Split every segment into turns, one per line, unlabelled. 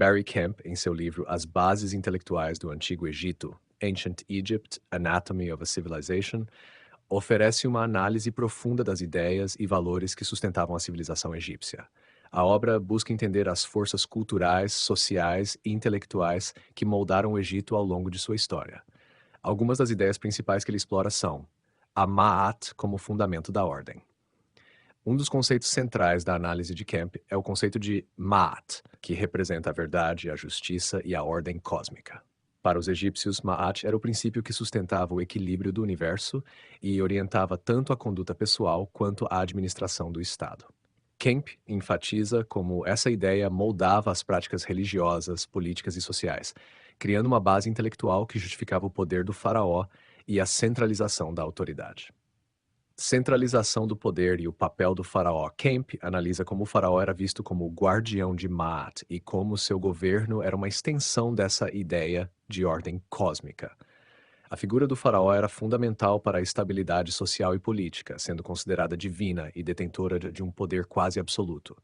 Barry Kemp, em seu livro As Bases Intelectuais do Antigo Egito, Ancient Egypt, Anatomy of a Civilization, oferece uma análise profunda das ideias e valores que sustentavam a civilização egípcia. A obra busca entender as forças culturais, sociais e intelectuais que moldaram o Egito ao longo de sua história. Algumas das ideias principais que ele explora são a Ma'at como fundamento da ordem. Um dos conceitos centrais da análise de Kemp é o conceito de Ma'at, que representa a verdade, a justiça e a ordem cósmica. Para os egípcios, Ma'at era o princípio que sustentava o equilíbrio do universo e orientava tanto a conduta pessoal quanto a administração do Estado. Kemp enfatiza como essa ideia moldava as práticas religiosas, políticas e sociais, criando uma base intelectual que justificava o poder do faraó e a centralização da autoridade. Centralização do poder e o papel do faraó. Kemp analisa como o faraó era visto como o guardião de Maat e como seu governo era uma extensão dessa ideia de ordem cósmica. A figura do faraó era fundamental para a estabilidade social e política, sendo considerada divina e detentora de um poder quase absoluto.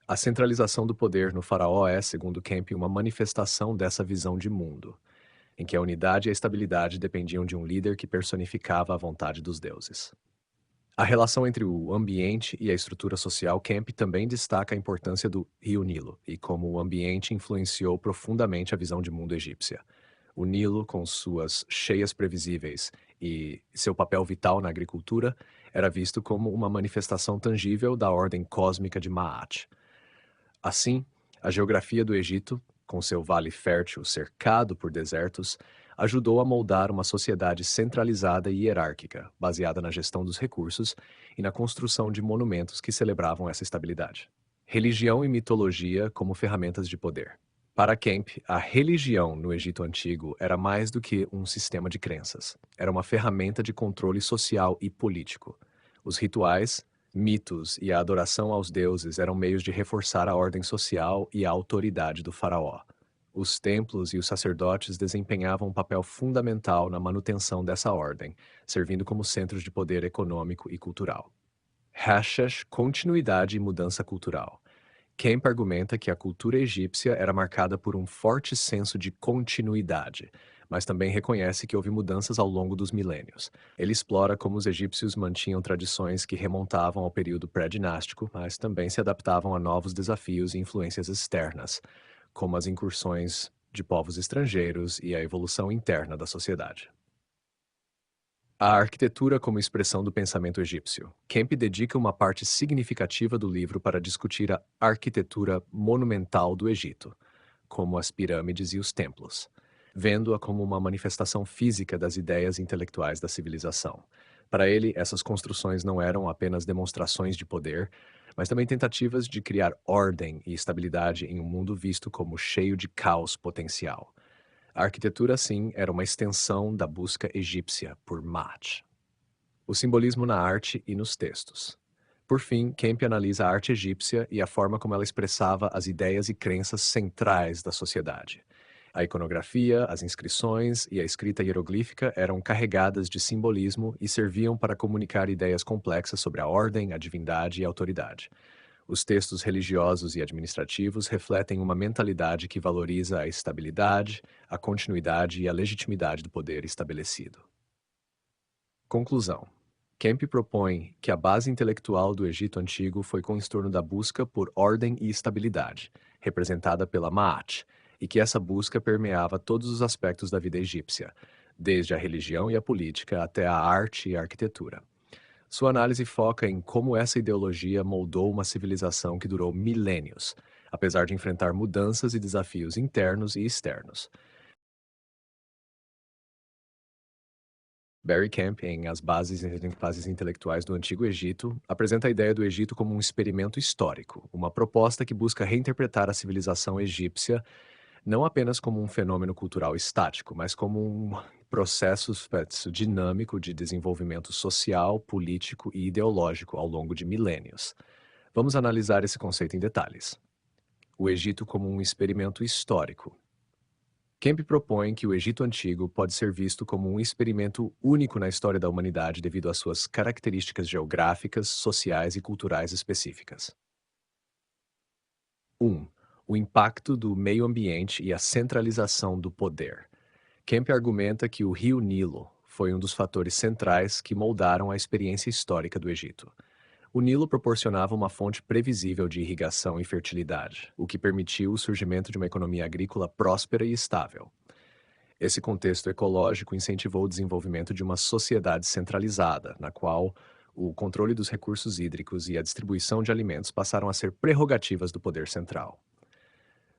A centralização do poder no faraó é, segundo Kemp, uma manifestação dessa visão de mundo, em que a unidade e a estabilidade dependiam de um líder que personificava a vontade dos deuses. A relação entre o ambiente e a estrutura social. Kemp também destaca a importância do Rio Nilo e como o ambiente influenciou profundamente a visão de mundo egípcia. O Nilo, com suas cheias previsíveis e seu papel vital na agricultura, era visto como uma manifestação tangível da ordem cósmica de Maat. Assim, a geografia do Egito, com seu vale fértil cercado por desertos, ajudou a moldar uma sociedade centralizada e hierárquica, baseada na gestão dos recursos e na construção de monumentos que celebravam essa estabilidade. Religião e mitologia como ferramentas de poder. Para Kemp, a religião no Egito Antigo era mais do que um sistema de crenças. Era uma ferramenta de controle social e político. Os rituais, mitos e a adoração aos deuses eram meios de reforçar a ordem social e a autoridade do faraó. Os templos e os sacerdotes desempenhavam um papel fundamental na manutenção dessa ordem, servindo como centros de poder econômico e cultural. Hashash, continuidade e mudança cultural. Kemp argumenta que a cultura egípcia era marcada por um forte senso de continuidade, mas também reconhece que houve mudanças ao longo dos milênios. Ele explora como os egípcios mantinham tradições que remontavam ao período pré-dinástico, mas também se adaptavam a novos desafios e influências externas, como as incursões de povos estrangeiros e a evolução interna da sociedade. A arquitetura como expressão do pensamento egípcio. Kemp dedica uma parte significativa do livro para discutir a arquitetura monumental do Egito, como as pirâmides e os templos, vendo-a como uma manifestação física das ideias intelectuais da civilização. Para ele, essas construções não eram apenas demonstrações de poder, mas também tentativas de criar ordem e estabilidade em um mundo visto como cheio de caos potencial. A arquitetura, assim, era uma extensão da busca egípcia por Maat. O simbolismo na arte e nos textos. Por fim, Kemp analisa a arte egípcia e a forma como ela expressava as ideias e crenças centrais da sociedade. A iconografia, as inscrições e a escrita hieroglífica eram carregadas de simbolismo e serviam para comunicar ideias complexas sobre a ordem, a divindade e a autoridade. Os textos religiosos e administrativos refletem uma mentalidade que valoriza a estabilidade, a continuidade e a legitimidade do poder estabelecido. Conclusão. Kemp propõe que a base intelectual do Egito Antigo foi com torno da busca por ordem e estabilidade, representada pela Maat, e que essa busca permeava todos os aspectos da vida egípcia, desde a religião e a política até a arte e a arquitetura. Sua análise foca em como essa ideologia moldou uma civilização que durou milênios, apesar de enfrentar mudanças e desafios internos e externos. Barry Kemp, em As Bases Intelectuais do Antigo Egito, apresenta a ideia do Egito como um experimento histórico, uma proposta que busca reinterpretar a civilização egípcia não apenas como um fenômeno cultural estático, mas como um processo dinâmico de desenvolvimento social, político e ideológico ao longo de milênios. Vamos analisar esse conceito em detalhes. O Egito como um experimento histórico. Kemp propõe que o Egito Antigo pode ser visto como um experimento único na história da humanidade devido às suas características geográficas, sociais e culturais específicas. 1. O impacto do meio ambiente e a centralização do poder. Kemp argumenta que o rio Nilo foi um dos fatores centrais que moldaram a experiência histórica do Egito. O Nilo proporcionava uma fonte previsível de irrigação e fertilidade, o que permitiu o surgimento de uma economia agrícola próspera e estável. Esse contexto ecológico incentivou o desenvolvimento de uma sociedade centralizada, na qual o controle dos recursos hídricos e a distribuição de alimentos passaram a ser prerrogativas do poder central.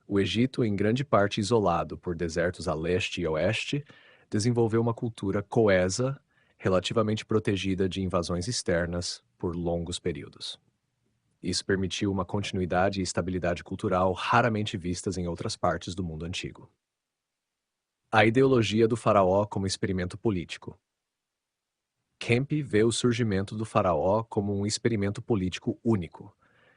O Egito, em grande parte isolado por desertos a leste e oeste, desenvolveu uma cultura coesa, relativamente protegida de invasões externas por longos períodos. Isso permitiu uma continuidade e estabilidade cultural raramente vistas em outras partes do mundo antigo. A ideologia do faraó como experimento político. Kemp vê o surgimento do faraó como um experimento político único,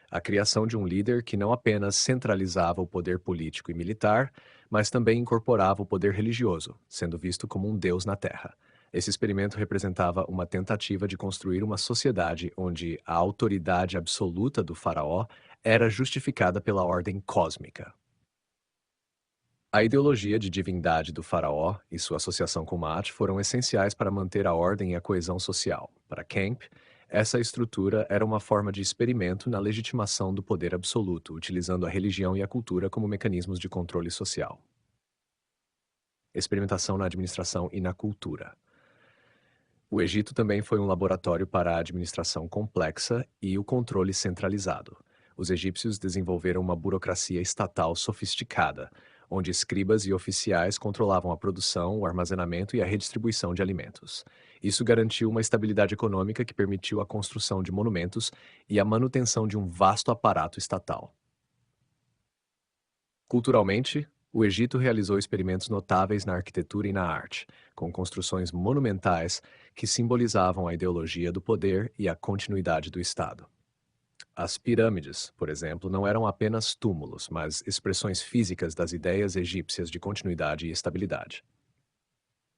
a criação de um líder que não apenas centralizava o poder político e militar, mas também incorporava o poder religioso, sendo visto como um deus na Terra. Esse experimento representava uma tentativa de construir uma sociedade onde a autoridade absoluta do faraó era justificada pela ordem cósmica. A ideologia de divindade do faraó e sua associação com Maat foram essenciais para manter a ordem e a coesão social. Para Kemp, essa estrutura era uma forma de experimento na legitimação do poder absoluto, utilizando a religião e a cultura como mecanismos de controle social. Experimentação na administração e na cultura. O Egito também foi um laboratório para a administração complexa e o controle centralizado. Os egípcios desenvolveram uma burocracia estatal sofisticada, onde escribas e oficiais controlavam a produção, o armazenamento e a redistribuição de alimentos. Isso garantiu uma estabilidade econômica que permitiu a construção de monumentos e a manutenção de um vasto aparato estatal. Culturalmente, o Egito realizou experimentos notáveis na arquitetura e na arte, com construções monumentais que simbolizavam a ideologia do poder e a continuidade do Estado. As pirâmides, por exemplo, não eram apenas túmulos, mas expressões físicas das ideias egípcias de continuidade e estabilidade.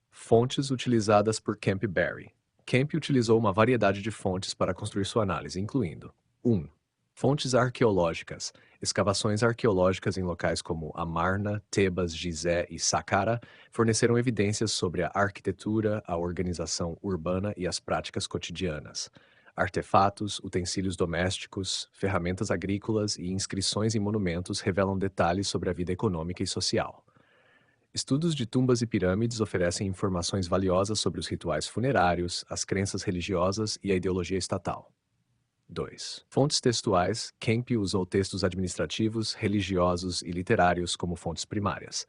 Fontes utilizadas por Kemp Barry. Kemp utilizou uma variedade de fontes para construir sua análise, incluindo 1. Fontes arqueológicas. Escavações arqueológicas em locais como Amarna, Tebas, Gizé e Saqqara forneceram evidências sobre a arquitetura, a organização urbana e as práticas cotidianas. Artefatos, utensílios domésticos, ferramentas agrícolas e inscrições em monumentos revelam detalhes sobre a vida econômica e social. Estudos de tumbas e pirâmides oferecem informações valiosas sobre os rituais funerários, as crenças religiosas e a ideologia estatal. 2. Fontes textuais. Kemp usou textos administrativos, religiosos e literários como fontes primárias.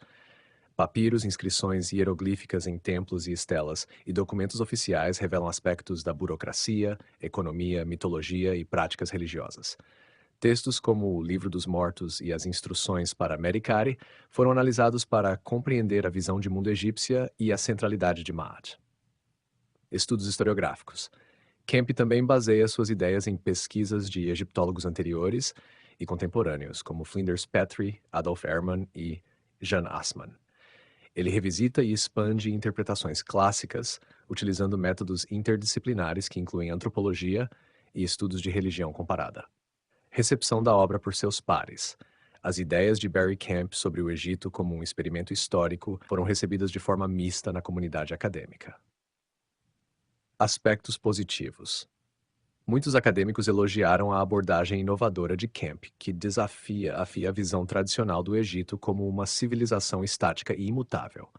Papiros, inscrições hieroglíficas em templos e estelas e documentos oficiais revelam aspectos da burocracia, economia, mitologia e práticas religiosas. Textos como o Livro dos Mortos e as Instruções para Merikari foram analisados para compreender a visão de mundo egípcia e a centralidade de Maat. Estudos historiográficos. Kemp também baseia suas ideias em pesquisas de egiptólogos anteriores e contemporâneos, como Flinders Petrie, Adolf Ehrman e Jan Assmann. Ele revisita e expande interpretações clássicas, utilizando métodos interdisciplinares que incluem antropologia e estudos de religião comparada. Recepção da obra por seus pares. As ideias de Barry Kemp sobre o Egito como um experimento histórico foram recebidas de forma mista na comunidade acadêmica. Aspectos positivos. Muitos acadêmicos elogiaram a abordagem inovadora de Kemp, que desafia a visão tradicional do Egito como uma civilização estática e imutável.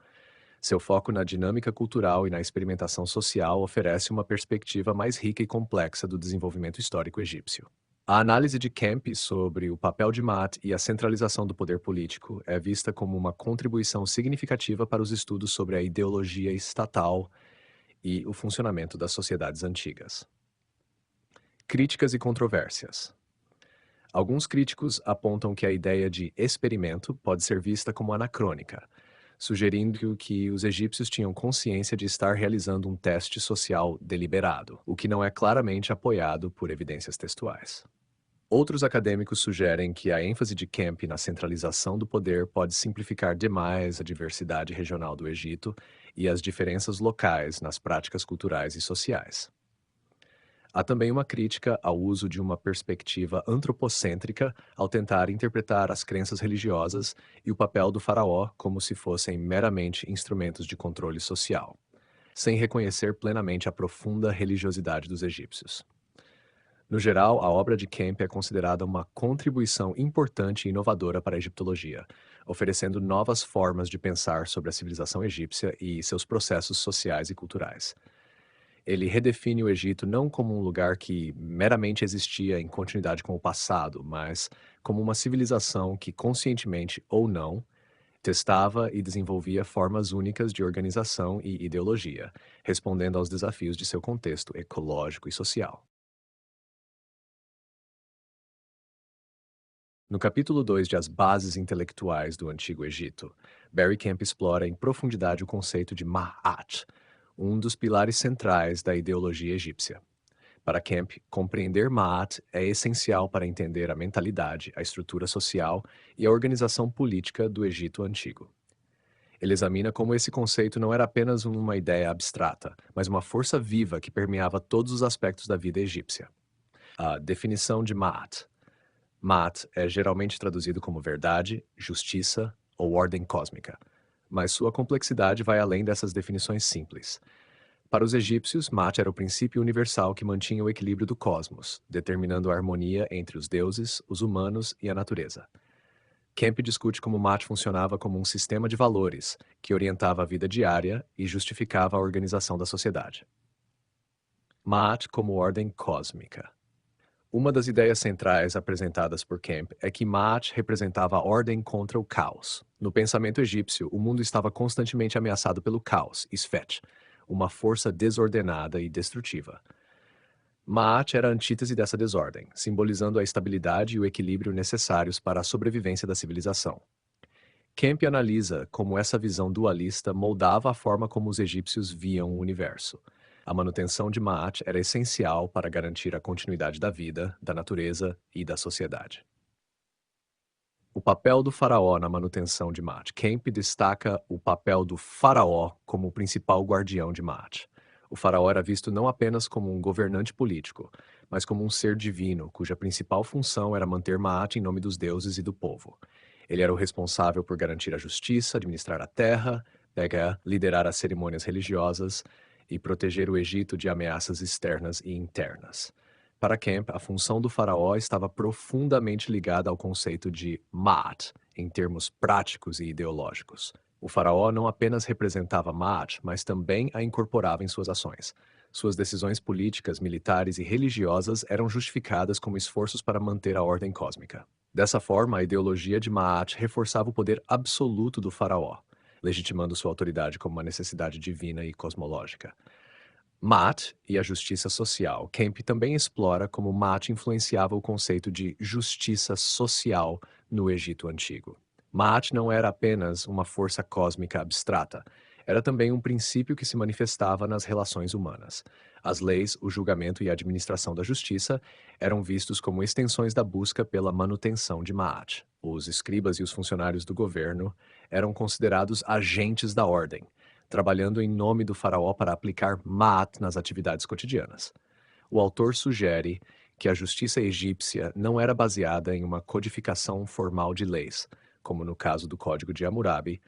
Seu foco na dinâmica cultural e na experimentação social oferece uma perspectiva mais rica e complexa do desenvolvimento histórico egípcio. A análise de Kemp sobre o papel de Maat e a centralização do poder político é vista como uma contribuição significativa para os estudos sobre a ideologia estatal e o funcionamento das sociedades antigas. Críticas e controvérsias. Alguns críticos apontam que a ideia de experimento pode ser vista como anacrônica, sugerindo que os egípcios tinham consciência de estar realizando um teste social deliberado, o que não é claramente apoiado por evidências textuais. Outros acadêmicos sugerem que a ênfase de Kemp na centralização do poder pode simplificar demais a diversidade regional do Egito e as diferenças locais nas práticas culturais e sociais. Há também uma crítica ao uso de uma perspectiva antropocêntrica ao tentar interpretar as crenças religiosas e o papel do faraó como se fossem meramente instrumentos de controle social, sem reconhecer plenamente a profunda religiosidade dos egípcios. No geral, a obra de Kemp é considerada uma contribuição importante e inovadora para a egiptologia, oferecendo novas formas de pensar sobre a civilização egípcia e seus processos sociais e culturais. Ele redefine o Egito não como um lugar que meramente existia em continuidade com o passado, mas como uma civilização que, conscientemente ou não, testava e desenvolvia formas únicas de organização e ideologia, respondendo aos desafios de seu contexto ecológico e social. No capítulo 2 de As Bases Intelectuais do Antigo Egito, Barry Camp explora em profundidade o conceito de Ma'at, um dos pilares centrais da ideologia egípcia. Para Camp, compreender Ma'at é essencial para entender a mentalidade, a estrutura social e a organização política do Egito Antigo. Ele examina como esse conceito não era apenas uma ideia abstrata, mas uma força viva que permeava todos os aspectos da vida egípcia. A definição de Ma'at. Ma'at é geralmente traduzido como verdade, justiça ou ordem cósmica, mas sua complexidade vai além dessas definições simples. Para os egípcios, Ma'at era o princípio universal que mantinha o equilíbrio do cosmos, determinando a harmonia entre os deuses, os humanos e a natureza. Kemp discute como Ma'at funcionava como um sistema de valores que orientava a vida diária e justificava a organização da sociedade. Ma'at como ordem cósmica. Uma das ideias centrais apresentadas por Kemp é que Ma'at representava a ordem contra o caos. No pensamento egípcio, o mundo estava constantemente ameaçado pelo caos, Sfet, uma força desordenada e destrutiva. Ma'at era a antítese dessa desordem, simbolizando a estabilidade e o equilíbrio necessários para a sobrevivência da civilização. Kemp analisa como essa visão dualista moldava a forma como os egípcios viam o universo. A manutenção de Ma'at era essencial para garantir a continuidade da vida, da natureza e da sociedade. O papel do faraó na manutenção de Ma'at. Kemp destaca o papel do faraó como o principal guardião de Ma'at. O faraó era visto não apenas como um governante político, mas como um ser divino, cuja principal função era manter Ma'at em nome dos deuses e do povo. Ele era o responsável por garantir a justiça, administrar a terra, liderar as cerimônias religiosas e proteger o Egito de ameaças externas e internas. Para Kemp, a função do faraó estava profundamente ligada ao conceito de Ma'at, em termos práticos e ideológicos. O faraó não apenas representava Ma'at, mas também a incorporava em suas ações. Suas decisões políticas, militares e religiosas eram justificadas como esforços para manter a ordem cósmica. Dessa forma, a ideologia de Ma'at reforçava o poder absoluto do faraó, legitimando sua autoridade como uma necessidade divina e cosmológica. Ma'at e a justiça social. Kemp também explora como Ma'at influenciava o conceito de justiça social no Egito Antigo. Ma'at não era apenas uma força cósmica abstrata, era também um princípio que se manifestava nas relações humanas. As leis, o julgamento e a administração da justiça eram vistos como extensões da busca pela manutenção de Ma'at. Os escribas e os funcionários do governo eram considerados agentes da ordem, trabalhando em nome do faraó para aplicar Ma'at nas atividades cotidianas. O autor sugere que a justiça egípcia não era baseada em uma codificação formal de leis, como no caso do Código de Hammurabi,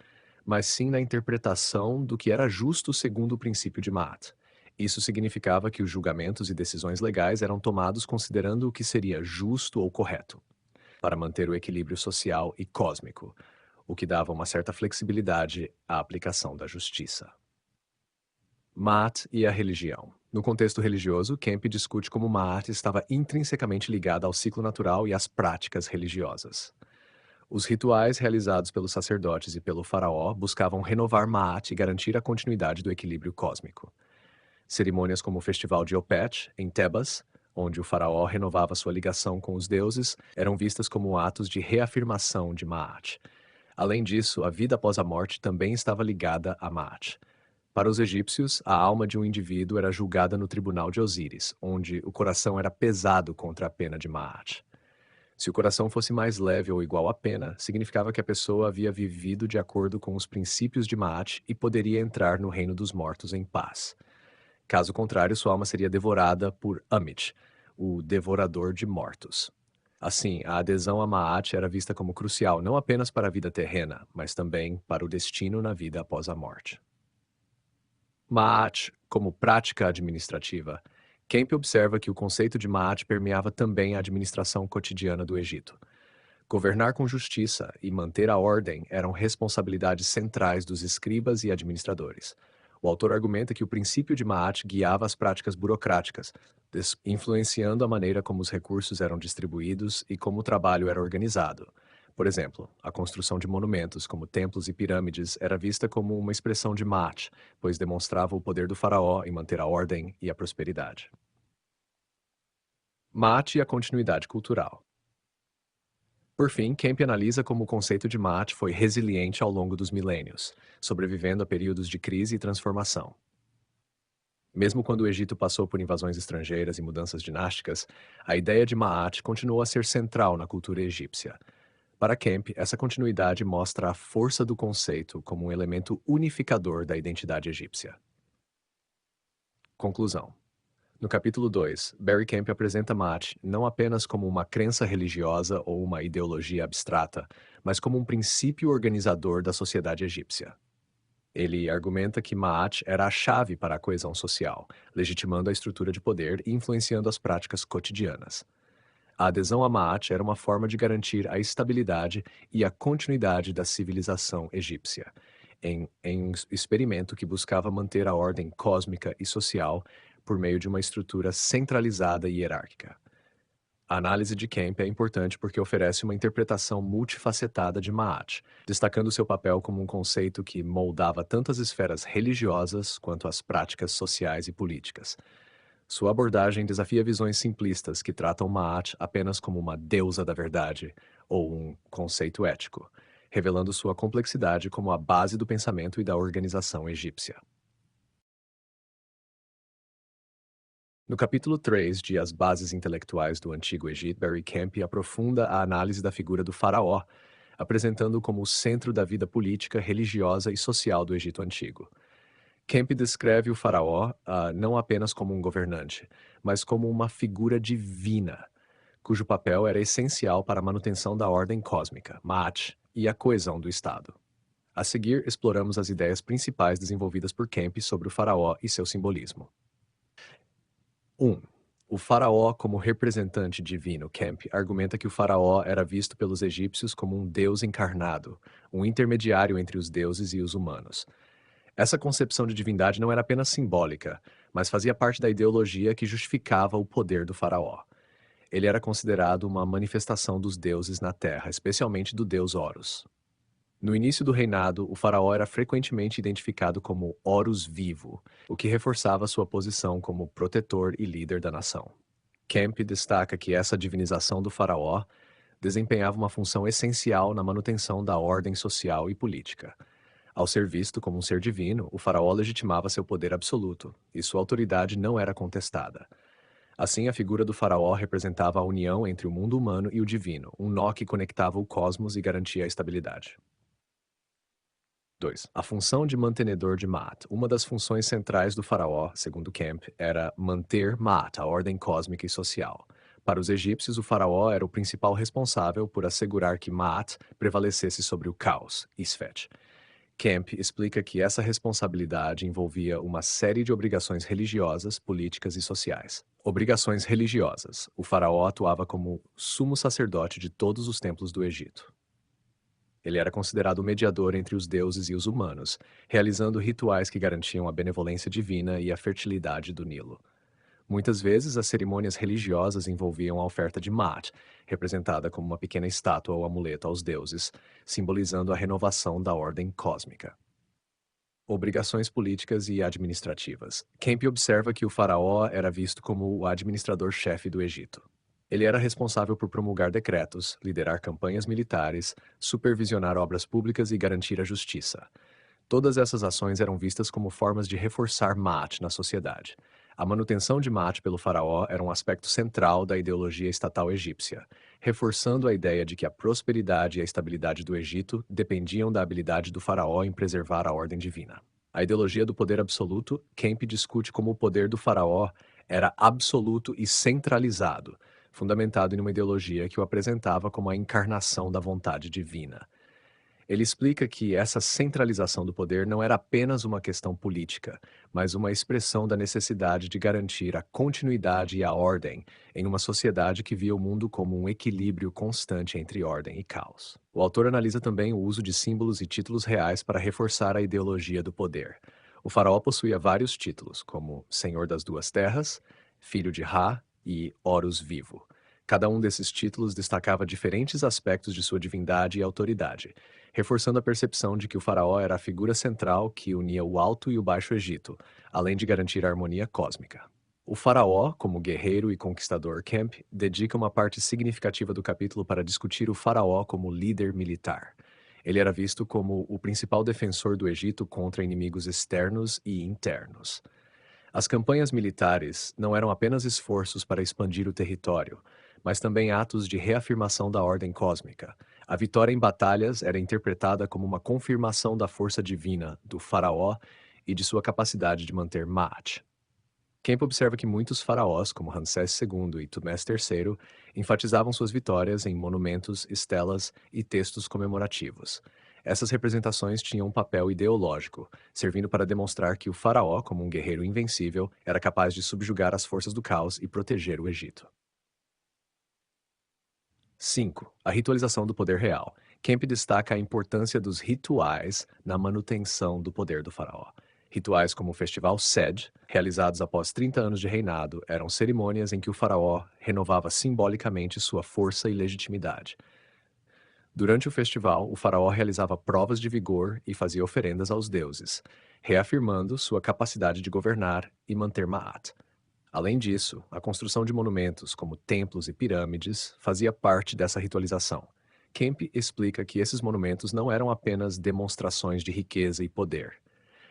mas sim na interpretação do que era justo segundo o princípio de Ma'at. Isso significava que os julgamentos e decisões legais eram tomados considerando o que seria justo ou correto, para manter o equilíbrio social e cósmico, o que dava uma certa flexibilidade à aplicação da justiça. Ma'at e a religião. No contexto religioso, Kemp discute como Ma'at estava intrinsecamente ligada ao ciclo natural e às práticas religiosas. Os rituais realizados pelos sacerdotes e pelo faraó buscavam renovar Ma'at e garantir a continuidade do equilíbrio cósmico. Cerimônias como o Festival de Opet, em Tebas, onde o faraó renovava sua ligação com os deuses, eram vistas como atos de reafirmação de Ma'at. Além disso, a vida após a morte também estava ligada a Ma'at. Para os egípcios, a alma de um indivíduo era julgada no tribunal de Osíris, onde o coração era pesado contra a pena de Ma'at. Se o coração fosse mais leve ou igual à pena, significava que a pessoa havia vivido de acordo com os princípios de Ma'at e poderia entrar no reino dos mortos em paz. Caso contrário, sua alma seria devorada por Amit, o devorador de mortos. Assim, a adesão a Ma'at era vista como crucial não apenas para a vida terrena, mas também para o destino na vida após a morte. Ma'at, como prática administrativa, Kemp observa que o conceito de Ma'at permeava também a administração cotidiana do Egito. Governar com justiça e manter a ordem eram responsabilidades centrais dos escribas e administradores. O autor argumenta que o princípio de Ma'at guiava as práticas burocráticas, influenciando a maneira como os recursos eram distribuídos e como o trabalho era organizado. Por exemplo, a construção de monumentos, como templos e pirâmides, era vista como uma expressão de Ma'at, pois demonstrava o poder do faraó em manter a ordem e a prosperidade. Ma'at e a continuidade cultural. Por fim, Kemp analisa como o conceito de Ma'at foi resiliente ao longo dos milênios, sobrevivendo a períodos de crise e transformação. Mesmo quando o Egito passou por invasões estrangeiras e mudanças dinásticas, a ideia de Ma'at continuou a ser central na cultura egípcia. Para Kemp, essa continuidade mostra a força do conceito como um elemento unificador da identidade egípcia. Conclusão. No capítulo 2, Barry Kemp apresenta Ma'at não apenas como uma crença religiosa ou uma ideologia abstrata, mas como um princípio organizador da sociedade egípcia. Ele argumenta que Ma'at era a chave para a coesão social, legitimando a estrutura de poder e influenciando as práticas cotidianas. A adesão a Ma'at era uma forma de garantir a estabilidade e a continuidade da civilização egípcia, em um experimento que buscava manter a ordem cósmica e social por meio de uma estrutura centralizada e hierárquica. A análise de Kemp é importante porque oferece uma interpretação multifacetada de Ma'at, destacando seu papel como um conceito que moldava tanto as esferas religiosas quanto as práticas sociais e políticas. Sua abordagem desafia visões simplistas que tratam Ma'at apenas como uma deusa da verdade ou um conceito ético, revelando sua complexidade como a base do pensamento e da organização egípcia. No capítulo 3 de As Bases Intelectuais do Antigo Egito, Barry Kemp aprofunda a análise da figura do faraó, apresentando-o como o centro da vida política, religiosa e social do Egito Antigo. Kemp descreve o faraó não apenas como um governante, mas como uma figura divina, cujo papel era essencial para a manutenção da ordem cósmica, Ma'at, e a coesão do Estado. A seguir, exploramos as ideias principais desenvolvidas por Kemp sobre o faraó e seu simbolismo. 1. O faraó como representante divino. Kemp argumenta que o faraó era visto pelos egípcios como um deus encarnado, um intermediário entre os deuses e os humanos. Essa concepção de divindade não era apenas simbólica, mas fazia parte da ideologia que justificava o poder do faraó. Ele era considerado uma manifestação dos deuses na terra, especialmente do deus Horus. No início do reinado, o faraó era frequentemente identificado como Horus vivo, o que reforçava sua posição como protetor e líder da nação. Kemp destaca que essa divinização do faraó desempenhava uma função essencial na manutenção da ordem social e política. Ao ser visto como um ser divino, o faraó legitimava seu poder absoluto, e sua autoridade não era contestada. Assim, a figura do faraó representava a união entre o mundo humano e o divino, um nó que conectava o cosmos e garantia a estabilidade. 2. A função de mantenedor de Ma'at. Uma das funções centrais do faraó, segundo Kemp, era manter Ma'at, a ordem cósmica e social. Para os egípcios, o faraó era o principal responsável por assegurar que Ma'at prevalecesse sobre o caos, Isfet. Kemp explica que essa responsabilidade envolvia uma série de obrigações religiosas, políticas e sociais. Obrigações religiosas. O faraó atuava como sumo sacerdote de todos os templos do Egito. Ele era considerado o mediador entre os deuses e os humanos, realizando rituais que garantiam a benevolência divina e a fertilidade do Nilo. Muitas vezes, as cerimônias religiosas envolviam a oferta de Ma'at, representada como uma pequena estátua ou amuleto aos deuses, simbolizando a renovação da ordem cósmica. Obrigações políticas e administrativas. Kemp observa que o faraó era visto como o administrador-chefe do Egito. Ele era responsável por promulgar decretos, liderar campanhas militares, supervisionar obras públicas e garantir a justiça. Todas essas ações eram vistas como formas de reforçar Ma'at na sociedade. A manutenção de Ma'at pelo faraó era um aspecto central da ideologia estatal egípcia, reforçando a ideia de que a prosperidade e a estabilidade do Egito dependiam da habilidade do faraó em preservar a ordem divina. A ideologia do poder absoluto, Kemp discute como o poder do faraó era absoluto e centralizado, fundamentado em uma ideologia que o apresentava como a encarnação da vontade divina. Ele explica que essa centralização do poder não era apenas uma questão política, mas uma expressão da necessidade de garantir a continuidade e a ordem em uma sociedade que via o mundo como um equilíbrio constante entre ordem e caos. O autor analisa também o uso de símbolos e títulos reais para reforçar a ideologia do poder. O faraó possuía vários títulos, como Senhor das Duas Terras, Filho de Ra e Horus Vivo. Cada um desses títulos destacava diferentes aspectos de sua divindade e autoridade, reforçando a percepção de que o faraó era a figura central que unia o Alto e o Baixo Egito, além de garantir a harmonia cósmica. O faraó, como guerreiro e conquistador, Kemp dedica uma parte significativa do capítulo para discutir o faraó como líder militar. Ele era visto como o principal defensor do Egito contra inimigos externos e internos. As campanhas militares não eram apenas esforços para expandir o território, mas também atos de reafirmação da ordem cósmica. A vitória em batalhas era interpretada como uma confirmação da força divina do faraó e de sua capacidade de manter Maat. Kemp observa que muitos faraós, como Ramsés II e Tutmés III, enfatizavam suas vitórias em monumentos, estelas e textos comemorativos. Essas representações tinham um papel ideológico, servindo para demonstrar que o faraó, como um guerreiro invencível, era capaz de subjugar as forças do caos e proteger o Egito. 5. A ritualização do poder real. Kemp destaca a importância dos rituais na manutenção do poder do faraó. Rituais como o Festival Sed, realizados após 30 anos de reinado, eram cerimônias em que o faraó renovava simbolicamente sua força e legitimidade. Durante o festival, o faraó realizava provas de vigor e fazia oferendas aos deuses, reafirmando sua capacidade de governar e manter Maat. Além disso, a construção de monumentos, como templos e pirâmides, fazia parte dessa ritualização. Kemp explica que esses monumentos não eram apenas demonstrações de riqueza e poder,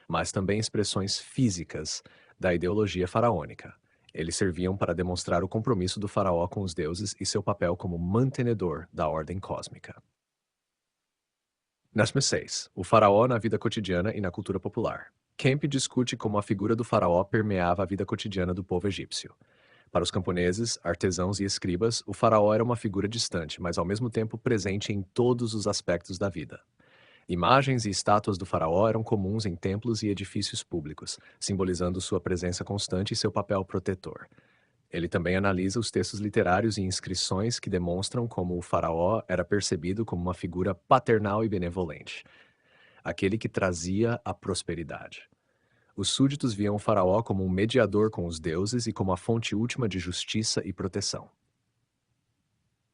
mas também expressões físicas da ideologia faraônica. Eles serviam para demonstrar o compromisso do faraó com os deuses e seu papel como mantenedor da ordem cósmica. Décimo 6. O faraó na vida cotidiana e na cultura popular. Kemp discute como a figura do faraó permeava a vida cotidiana do povo egípcio. Para os camponeses, artesãos e escribas, o faraó era uma figura distante, mas ao mesmo tempo presente em todos os aspectos da vida. Imagens e estátuas do faraó eram comuns em templos e edifícios públicos, simbolizando sua presença constante e seu papel protetor. Ele também analisa os textos literários e inscrições que demonstram como o faraó era percebido como uma figura paternal e benevolente, aquele que trazia a prosperidade. Os súditos viam o faraó como um mediador com os deuses e como a fonte última de justiça e proteção.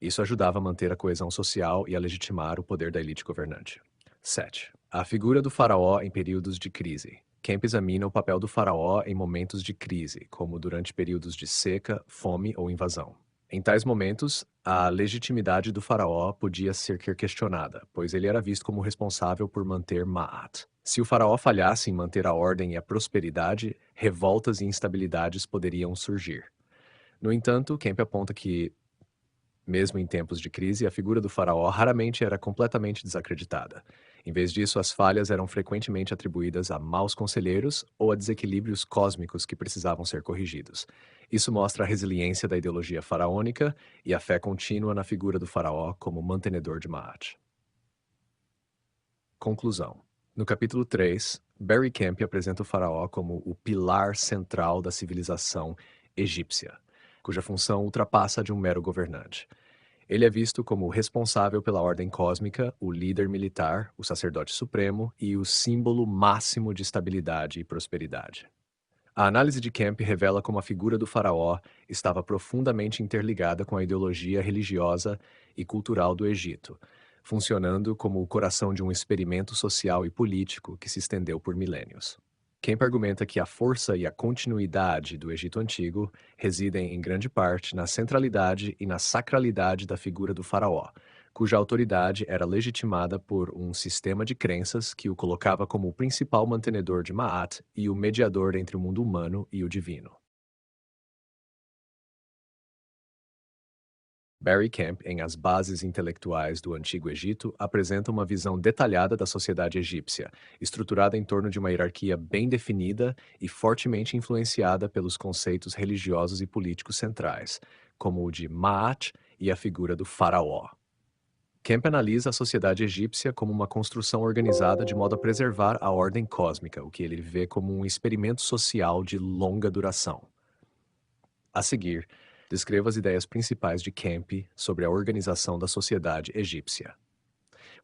Isso ajudava a manter a coesão social e a legitimar o poder da elite governante. 7. A figura do faraó em períodos de crise. Kemp examina o papel do faraó em momentos de crise, como durante períodos de seca, fome ou invasão. Em tais momentos, a legitimidade do faraó podia ser questionada, pois ele era visto como responsável por manter Maat. Se o faraó falhasse em manter a ordem e a prosperidade, revoltas e instabilidades poderiam surgir. No entanto, Kemp aponta que, mesmo em tempos de crise, a figura do faraó raramente era completamente desacreditada. Em vez disso, as falhas eram frequentemente atribuídas a maus conselheiros ou a desequilíbrios cósmicos que precisavam ser corrigidos. Isso mostra a resiliência da ideologia faraônica e a fé contínua na figura do faraó como mantenedor de Maat. Conclusão. No capítulo 3, Barry Kemp apresenta o faraó como o pilar central da civilização egípcia, cuja função ultrapassa a de um mero governante. Ele é visto como o responsável pela ordem cósmica, o líder militar, o sacerdote supremo e o símbolo máximo de estabilidade e prosperidade. A análise de Kemp revela como a figura do faraó estava profundamente interligada com a ideologia religiosa e cultural do Egito, funcionando como o coração de um experimento social e político que se estendeu por milênios. Kemp argumenta que a força e a continuidade do Egito Antigo residem em grande parte na centralidade e na sacralidade da figura do faraó, cuja autoridade era legitimada por um sistema de crenças que o colocava como o principal mantenedor de Maat e o mediador entre o mundo humano e o divino. Barry Camp, em As Bases Intelectuais do Antigo Egito, apresenta uma visão detalhada da sociedade egípcia, estruturada em torno de uma hierarquia bem definida e fortemente influenciada pelos conceitos religiosos e políticos centrais, como o de Ma'at e a figura do faraó. Camp analisa a sociedade egípcia como uma construção organizada de modo a preservar a ordem cósmica, o que ele vê como um experimento social de longa duração. A seguir, descreva as ideias principais de Camp sobre a organização da sociedade egípcia.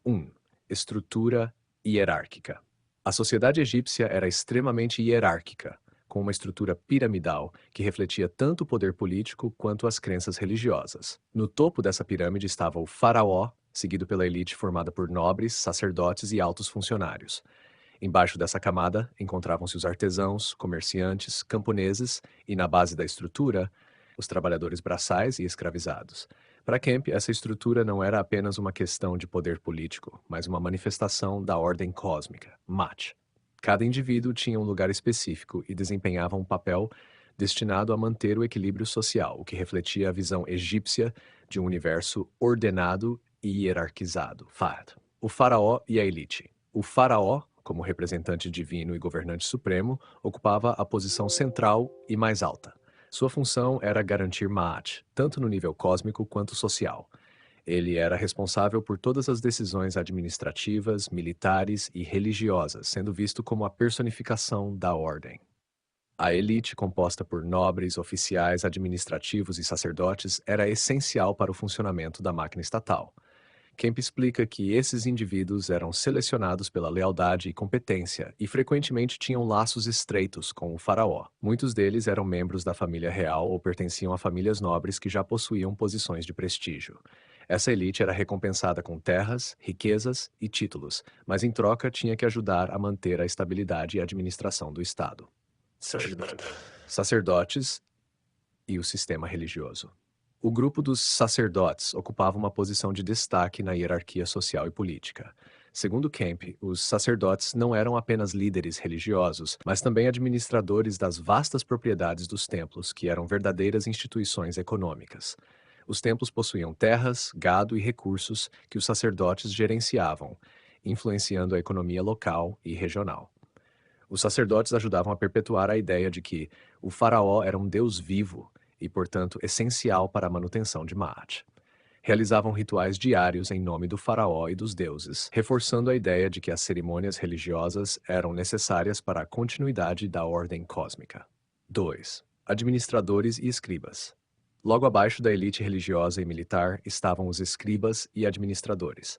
1. Estrutura hierárquica. A sociedade egípcia era extremamente hierárquica, com uma estrutura piramidal que refletia tanto o poder político quanto as crenças religiosas. No topo dessa pirâmide estava o faraó, seguido pela elite formada por nobres, sacerdotes e altos funcionários. Embaixo dessa camada encontravam-se os artesãos, comerciantes, camponeses e, na base da estrutura, os trabalhadores braçais e escravizados. Para Kemp, essa estrutura não era apenas uma questão de poder político, mas uma manifestação da ordem cósmica, Ma'at. Cada indivíduo tinha um lugar específico e desempenhava um papel destinado a manter o equilíbrio social, o que refletia a visão egípcia de um universo ordenado e hierarquizado, Fahd. O faraó e a elite. O faraó, como representante divino e governante supremo, ocupava a posição central e mais alta. Sua função era garantir Ma'at, tanto no nível cósmico quanto social. Ele era responsável por todas as decisões administrativas, militares e religiosas, sendo visto como a personificação da ordem. A elite, composta por nobres, oficiais, administrativos e sacerdotes, era essencial para o funcionamento da máquina estatal. Kemp explica que esses indivíduos eram selecionados pela lealdade e competência e frequentemente tinham laços estreitos com o faraó. Muitos deles eram membros da família real ou pertenciam a famílias nobres que já possuíam posições de prestígio. Essa elite era recompensada com terras, riquezas e títulos, mas em troca tinha que ajudar a manter a estabilidade e a administração do Estado. Sacerdotes e o sistema religioso. O grupo dos sacerdotes ocupava uma posição de destaque na hierarquia social e política. Segundo Kemp, os sacerdotes não eram apenas líderes religiosos, mas também administradores das vastas propriedades dos templos, que eram verdadeiras instituições econômicas. Os templos possuíam terras, gado e recursos que os sacerdotes gerenciavam, influenciando a economia local e regional. Os sacerdotes ajudavam a perpetuar a ideia de que o faraó era um deus vivo e, portanto, essencial para a manutenção de Ma'at. Realizavam rituais diários em nome do faraó e dos deuses, reforçando a ideia de que as cerimônias religiosas eram necessárias para a continuidade da ordem cósmica. 2. Administradores e escribas. Logo abaixo da elite religiosa e militar estavam os escribas e administradores.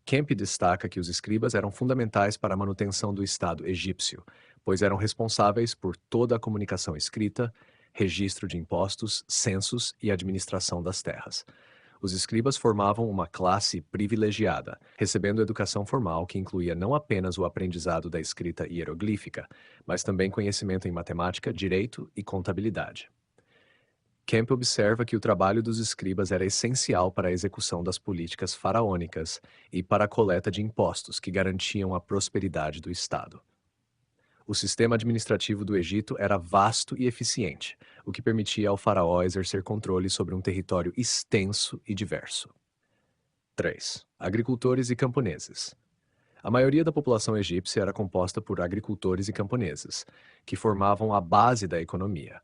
Kemp destaca que os escribas eram fundamentais para a manutenção do Estado egípcio, pois eram responsáveis por toda a comunicação escrita, registro de impostos, censos e administração das terras. Os escribas formavam uma classe privilegiada, recebendo educação formal que incluía não apenas o aprendizado da escrita hieroglífica, mas também conhecimento em matemática, direito e contabilidade. Kemp observa que o trabalho dos escribas era essencial para a execução das políticas faraônicas e para a coleta de impostos que garantiam a prosperidade do Estado. O sistema administrativo do Egito era vasto e eficiente, o que permitia ao faraó exercer controle sobre um território extenso e diverso. 3. Agricultores e camponeses. A maioria da população egípcia era composta por agricultores e camponeses, que formavam a base da economia.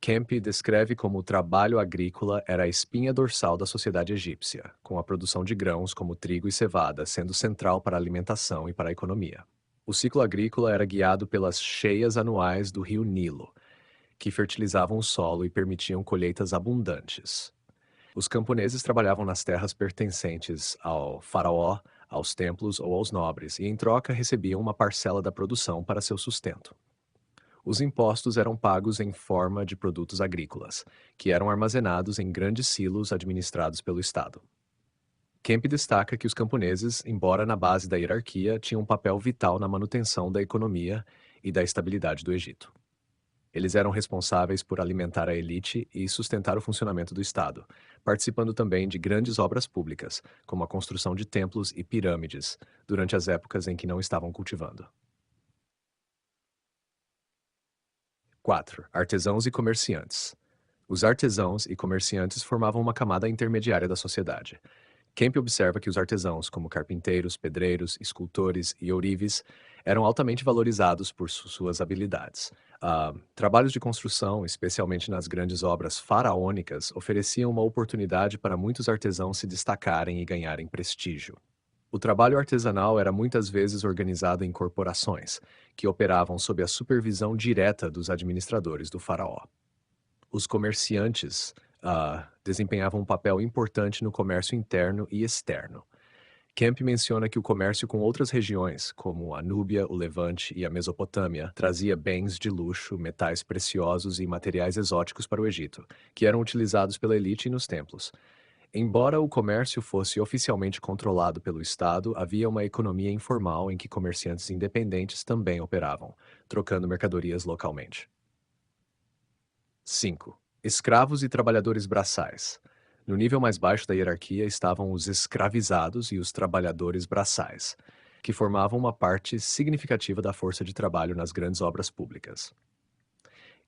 Kemp descreve como o trabalho agrícola era a espinha dorsal da sociedade egípcia, com a produção de grãos como trigo e cevada sendo central para a alimentação e para a economia. O ciclo agrícola era guiado pelas cheias anuais do rio Nilo, que fertilizavam o solo e permitiam colheitas abundantes. Os camponeses trabalhavam nas terras pertencentes ao faraó, aos templos ou aos nobres, e em troca recebiam uma parcela da produção para seu sustento. Os impostos eram pagos em forma de produtos agrícolas, que eram armazenados em grandes silos administrados pelo Estado. Kemp destaca que os camponeses, embora na base da hierarquia, tinham um papel vital na manutenção da economia e da estabilidade do Egito. Eles eram responsáveis por alimentar a elite e sustentar o funcionamento do Estado, participando também de grandes obras públicas, como a construção de templos e pirâmides, durante as épocas em que não estavam cultivando. 4. Artesãos e comerciantes. Os artesãos e comerciantes formavam uma camada intermediária da sociedade. Kemp observa que os artesãos, como carpinteiros, pedreiros, escultores e ourives, eram altamente valorizados por suas habilidades. Trabalhos de construção, especialmente nas grandes obras faraônicas, ofereciam uma oportunidade para muitos artesãos se destacarem e ganharem prestígio. O trabalho artesanal era muitas vezes organizado em corporações, que operavam sob a supervisão direta dos administradores do faraó. Os comerciantes desempenhavam um papel importante no comércio interno e externo. Kemp menciona que o comércio com outras regiões, como a Núbia, o Levante e a Mesopotâmia, trazia bens de luxo, metais preciosos e materiais exóticos para o Egito, que eram utilizados pela elite nos templos. Embora o comércio fosse oficialmente controlado pelo Estado, havia uma economia informal em que comerciantes independentes também operavam, trocando mercadorias localmente. 5. Escravos e trabalhadores braçais. No nível mais baixo da hierarquia estavam os escravizados e os trabalhadores braçais, que formavam uma parte significativa da força de trabalho nas grandes obras públicas.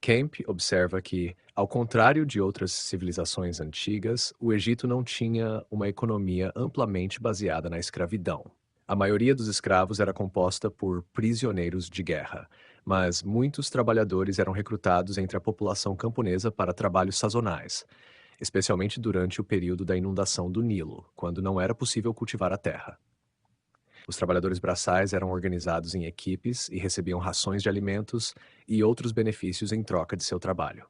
Kemp observa que, ao contrário de outras civilizações antigas, o Egito não tinha uma economia amplamente baseada na escravidão. A maioria dos escravos era composta por prisioneiros de guerra, mas muitos trabalhadores eram recrutados entre a população camponesa para trabalhos sazonais, especialmente durante o período da inundação do Nilo, quando não era possível cultivar a terra. Os trabalhadores braçais eram organizados em equipes e recebiam rações de alimentos e outros benefícios em troca de seu trabalho.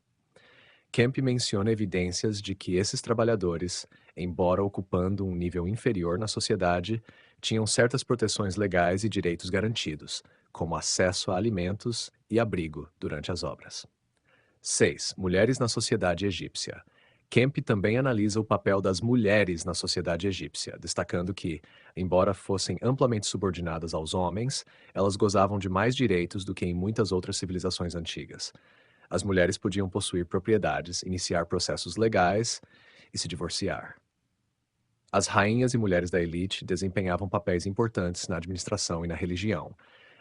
Kemp menciona evidências de que esses trabalhadores, embora ocupando um nível inferior na sociedade, tinham certas proteções legais e direitos garantidos, como acesso a alimentos e abrigo durante as obras. 6. Mulheres na sociedade egípcia. Kemp também analisa o papel das mulheres na sociedade egípcia, destacando que, embora fossem amplamente subordinadas aos homens, elas gozavam de mais direitos do que em muitas outras civilizações antigas. As mulheres podiam possuir propriedades, iniciar processos legais e se divorciar. As rainhas e mulheres da elite desempenhavam papéis importantes na administração e na religião,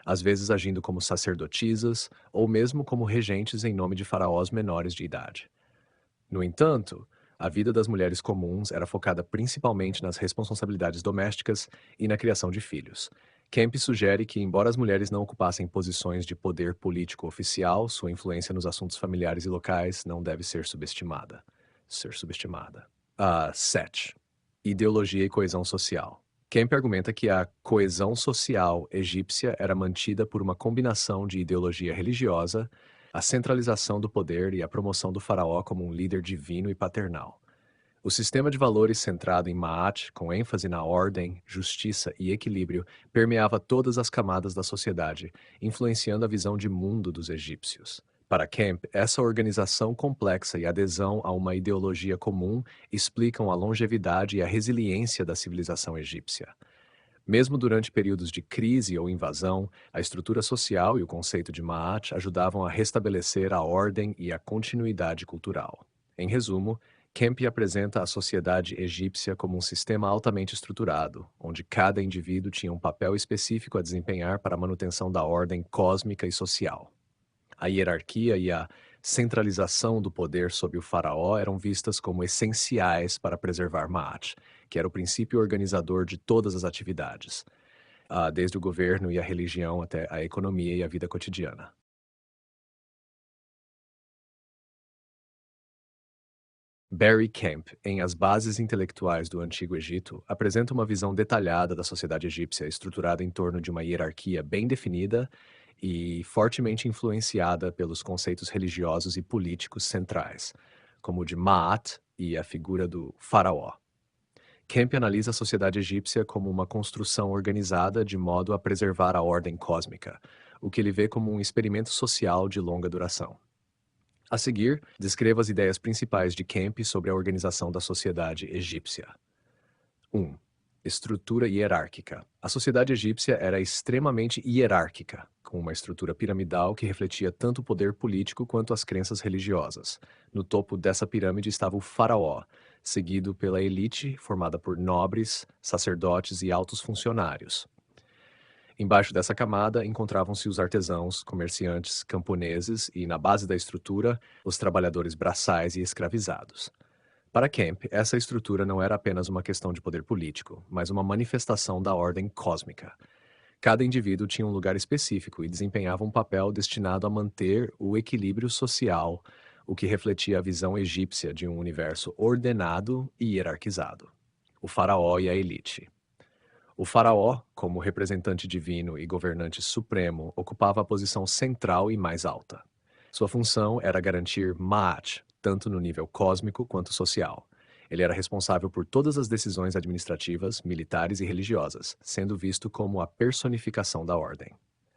às vezes agindo como sacerdotisas ou mesmo como regentes em nome de faraós menores de idade. No entanto, a vida das mulheres comuns era focada principalmente nas responsabilidades domésticas e na criação de filhos. Kemp sugere que, embora as mulheres não ocupassem posições de poder político oficial, sua influência nos assuntos familiares e locais não deve ser subestimada. 7. Ideologia e coesão social. Kemp argumenta que a coesão social egípcia era mantida por uma combinação de ideologia religiosa, a centralização do poder e a promoção do faraó como um líder divino e paternal. O sistema de valores centrado em Maat, com ênfase na ordem, justiça e equilíbrio, permeava todas as camadas da sociedade, influenciando a visão de mundo dos egípcios. Para Kemp, essa organização complexa e adesão a uma ideologia comum explicam a longevidade e a resiliência da civilização egípcia. Mesmo durante períodos de crise ou invasão, a estrutura social e o conceito de Maat ajudavam a restabelecer a ordem e a continuidade cultural. Em resumo, Kemp apresenta a sociedade egípcia como um sistema altamente estruturado, onde cada indivíduo tinha um papel específico a desempenhar para a manutenção da ordem cósmica e social. A hierarquia e a centralização do poder sob o faraó eram vistas como essenciais para preservar Maat, que era o princípio organizador de todas as atividades, desde o governo e a religião até a economia e a vida cotidiana. Barry Kemp, em As Bases Intelectuais do Antigo Egito, apresenta uma visão detalhada da sociedade egípcia, estruturada em torno de uma hierarquia bem definida e fortemente influenciada pelos conceitos religiosos e políticos centrais, como o de Maat e a figura do faraó. Kemp analisa a sociedade egípcia como uma construção organizada de modo a preservar a ordem cósmica, o que ele vê como um experimento social de longa duração. A seguir, descreva as ideias principais de Kemp sobre a organização da sociedade egípcia. 1. Estrutura hierárquica. A sociedade egípcia era extremamente hierárquica, com uma estrutura piramidal que refletia tanto o poder político quanto as crenças religiosas. No topo dessa pirâmide estava o faraó, seguido pela elite formada por nobres, sacerdotes e altos funcionários. Embaixo dessa camada encontravam-se os artesãos, comerciantes, camponeses e, na base da estrutura, os trabalhadores braçais e escravizados. Para Kemp, essa estrutura não era apenas uma questão de poder político, mas uma manifestação da ordem cósmica. Cada indivíduo tinha um lugar específico e desempenhava um papel destinado a manter o equilíbrio social, o que refletia a visão egípcia de um universo ordenado e hierarquizado. O faraó e a elite. O faraó, como representante divino e governante supremo, ocupava a posição central e mais alta. Sua função era garantir Ma'at, tanto no nível cósmico quanto social. Ele era responsável por todas as decisões administrativas, militares e religiosas, sendo visto como a personificação da ordem.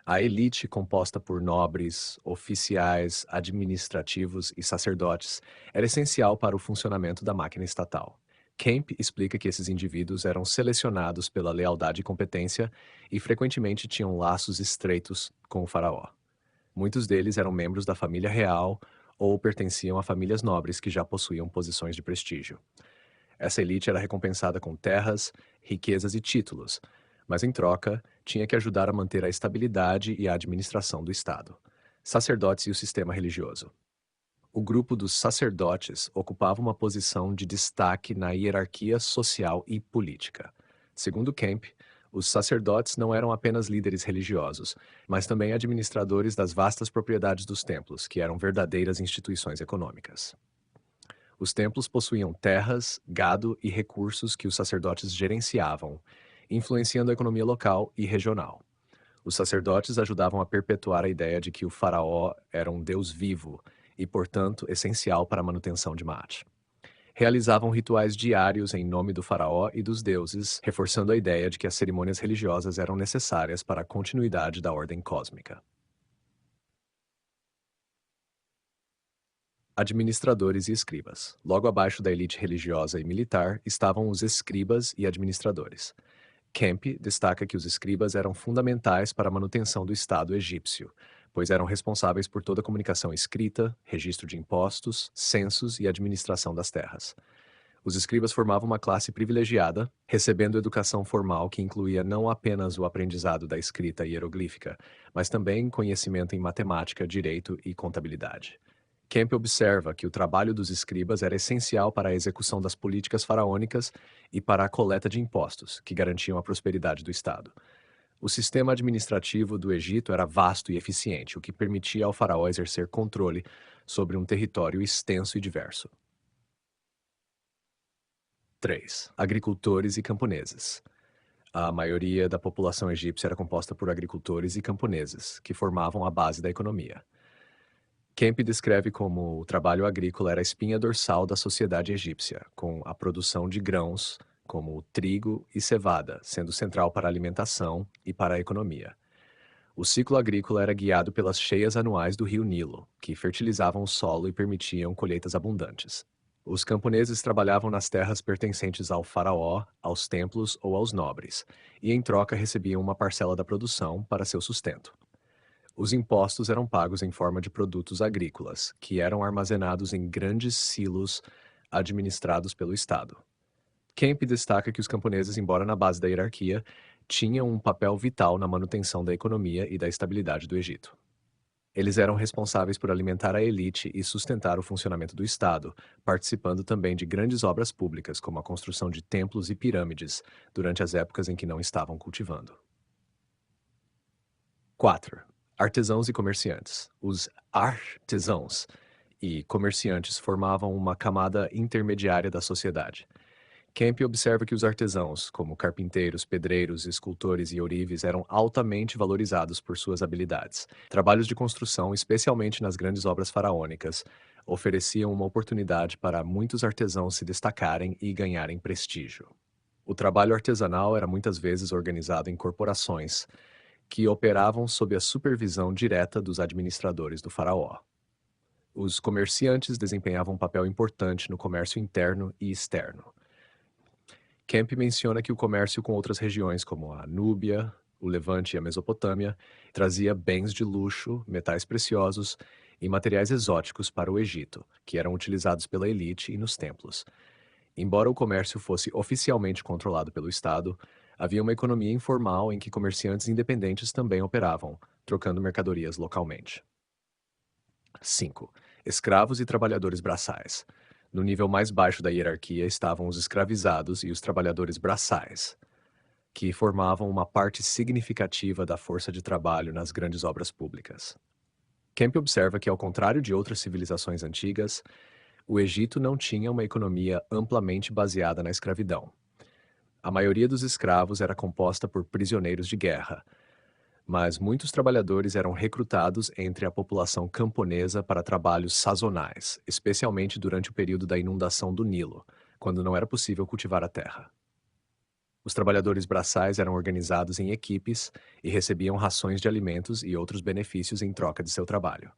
A elite, composta por nobres, oficiais, administrativos e sacerdotes, era essencial para o funcionamento da máquina estatal. Kemp explica que esses indivíduos eram selecionados pela lealdade e competência e frequentemente tinham laços estreitos com o faraó. Muitos deles eram membros da família real ou pertenciam a famílias nobres que já possuíam posições de prestígio. Essa elite era recompensada com terras, riquezas e títulos, mas em troca tinha que ajudar a manter a estabilidade e a administração do Estado. Sacerdotes e o sistema religioso. O grupo dos sacerdotes ocupava uma posição de destaque na hierarquia social e política. Segundo Kemp, os sacerdotes não eram apenas líderes religiosos, mas também administradores das vastas propriedades dos templos, que eram verdadeiras instituições econômicas. Os templos possuíam terras, gado e recursos que os sacerdotes gerenciavam, influenciando a economia local e regional. Os sacerdotes ajudavam a perpetuar a ideia de que o faraó era um deus vivo e, portanto, essencial para a manutenção de Maat. Realizavam rituais diários em nome do faraó e dos deuses, reforçando a ideia de que as cerimônias religiosas eram necessárias para a continuidade da ordem cósmica. Administradores e escribas. Logo abaixo da elite religiosa e militar estavam os escribas e administradores. Kemp destaca que os escribas eram fundamentais para a manutenção do Estado egípcio, pois eram responsáveis por toda a comunicação escrita, registro de impostos, censos e administração das terras. Os escribas formavam uma classe privilegiada, recebendo educação formal que incluía não apenas o aprendizado da escrita hieroglífica, mas também conhecimento em matemática, direito e contabilidade. Kemp observa que o trabalho dos escribas era essencial para a execução das políticas faraônicas e para a coleta de impostos, que garantiam a prosperidade do Estado. O sistema administrativo do Egito era vasto e eficiente, o que permitia ao faraó exercer controle sobre um território extenso e diverso. 3. Agricultores e camponeses. A maioria da população egípcia era composta por agricultores e camponeses, que formavam a base da economia. Kemp descreve como o trabalho agrícola era a espinha dorsal da sociedade egípcia, com a produção de grãos, como o trigo e cevada, sendo central para a alimentação e para a economia. O ciclo agrícola era guiado pelas cheias anuais do rio Nilo, que fertilizavam o solo e permitiam colheitas abundantes. Os camponeses trabalhavam nas terras pertencentes ao faraó, aos templos ou aos nobres, e em troca recebiam uma parcela da produção para seu sustento. Os impostos eram pagos em forma de produtos agrícolas, que eram armazenados em grandes silos administrados pelo Estado. Kemp destaca que os camponeses, embora na base da hierarquia, tinham um papel vital na manutenção da economia e da estabilidade do Egito. Eles eram responsáveis por alimentar a elite e sustentar o funcionamento do Estado, participando também de grandes obras públicas, como a construção de templos e pirâmides, durante as épocas em que não estavam cultivando. 4. Artesãos e comerciantes. Os artesãos e comerciantes formavam uma camada intermediária da sociedade. Kemp observa que os artesãos, como carpinteiros, pedreiros, escultores e ourives, eram altamente valorizados por suas habilidades. Trabalhos de construção, especialmente nas grandes obras faraônicas, ofereciam uma oportunidade para muitos artesãos se destacarem e ganharem prestígio. O trabalho artesanal era muitas vezes organizado em corporações, que operavam sob a supervisão direta dos administradores do faraó. Os comerciantes desempenhavam um papel importante no comércio interno e externo. Kemp menciona que o comércio com outras regiões, como a Núbia, o Levante e a Mesopotâmia, trazia bens de luxo, metais preciosos e materiais exóticos para o Egito, que eram utilizados pela elite e nos templos. Embora o comércio fosse oficialmente controlado pelo Estado, Havia uma economia informal em que comerciantes independentes também operavam, trocando mercadorias localmente. 5. Escravos e trabalhadores braçais. No nível mais baixo da hierarquia estavam os escravizados e os trabalhadores braçais, que formavam uma parte significativa da força de trabalho nas grandes obras públicas. Kemp observa que, ao contrário de outras civilizações antigas, o Egito não tinha uma economia amplamente baseada na escravidão. A maioria dos escravos era composta por prisioneiros de guerra, mas muitos trabalhadores eram recrutados entre a população camponesa para trabalhos sazonais, especialmente durante o período da inundação do Nilo, quando não era possível cultivar a terra. Os trabalhadores braçais eram organizados em equipes e recebiam rações de alimentos e outros benefícios em troca de seu trabalho.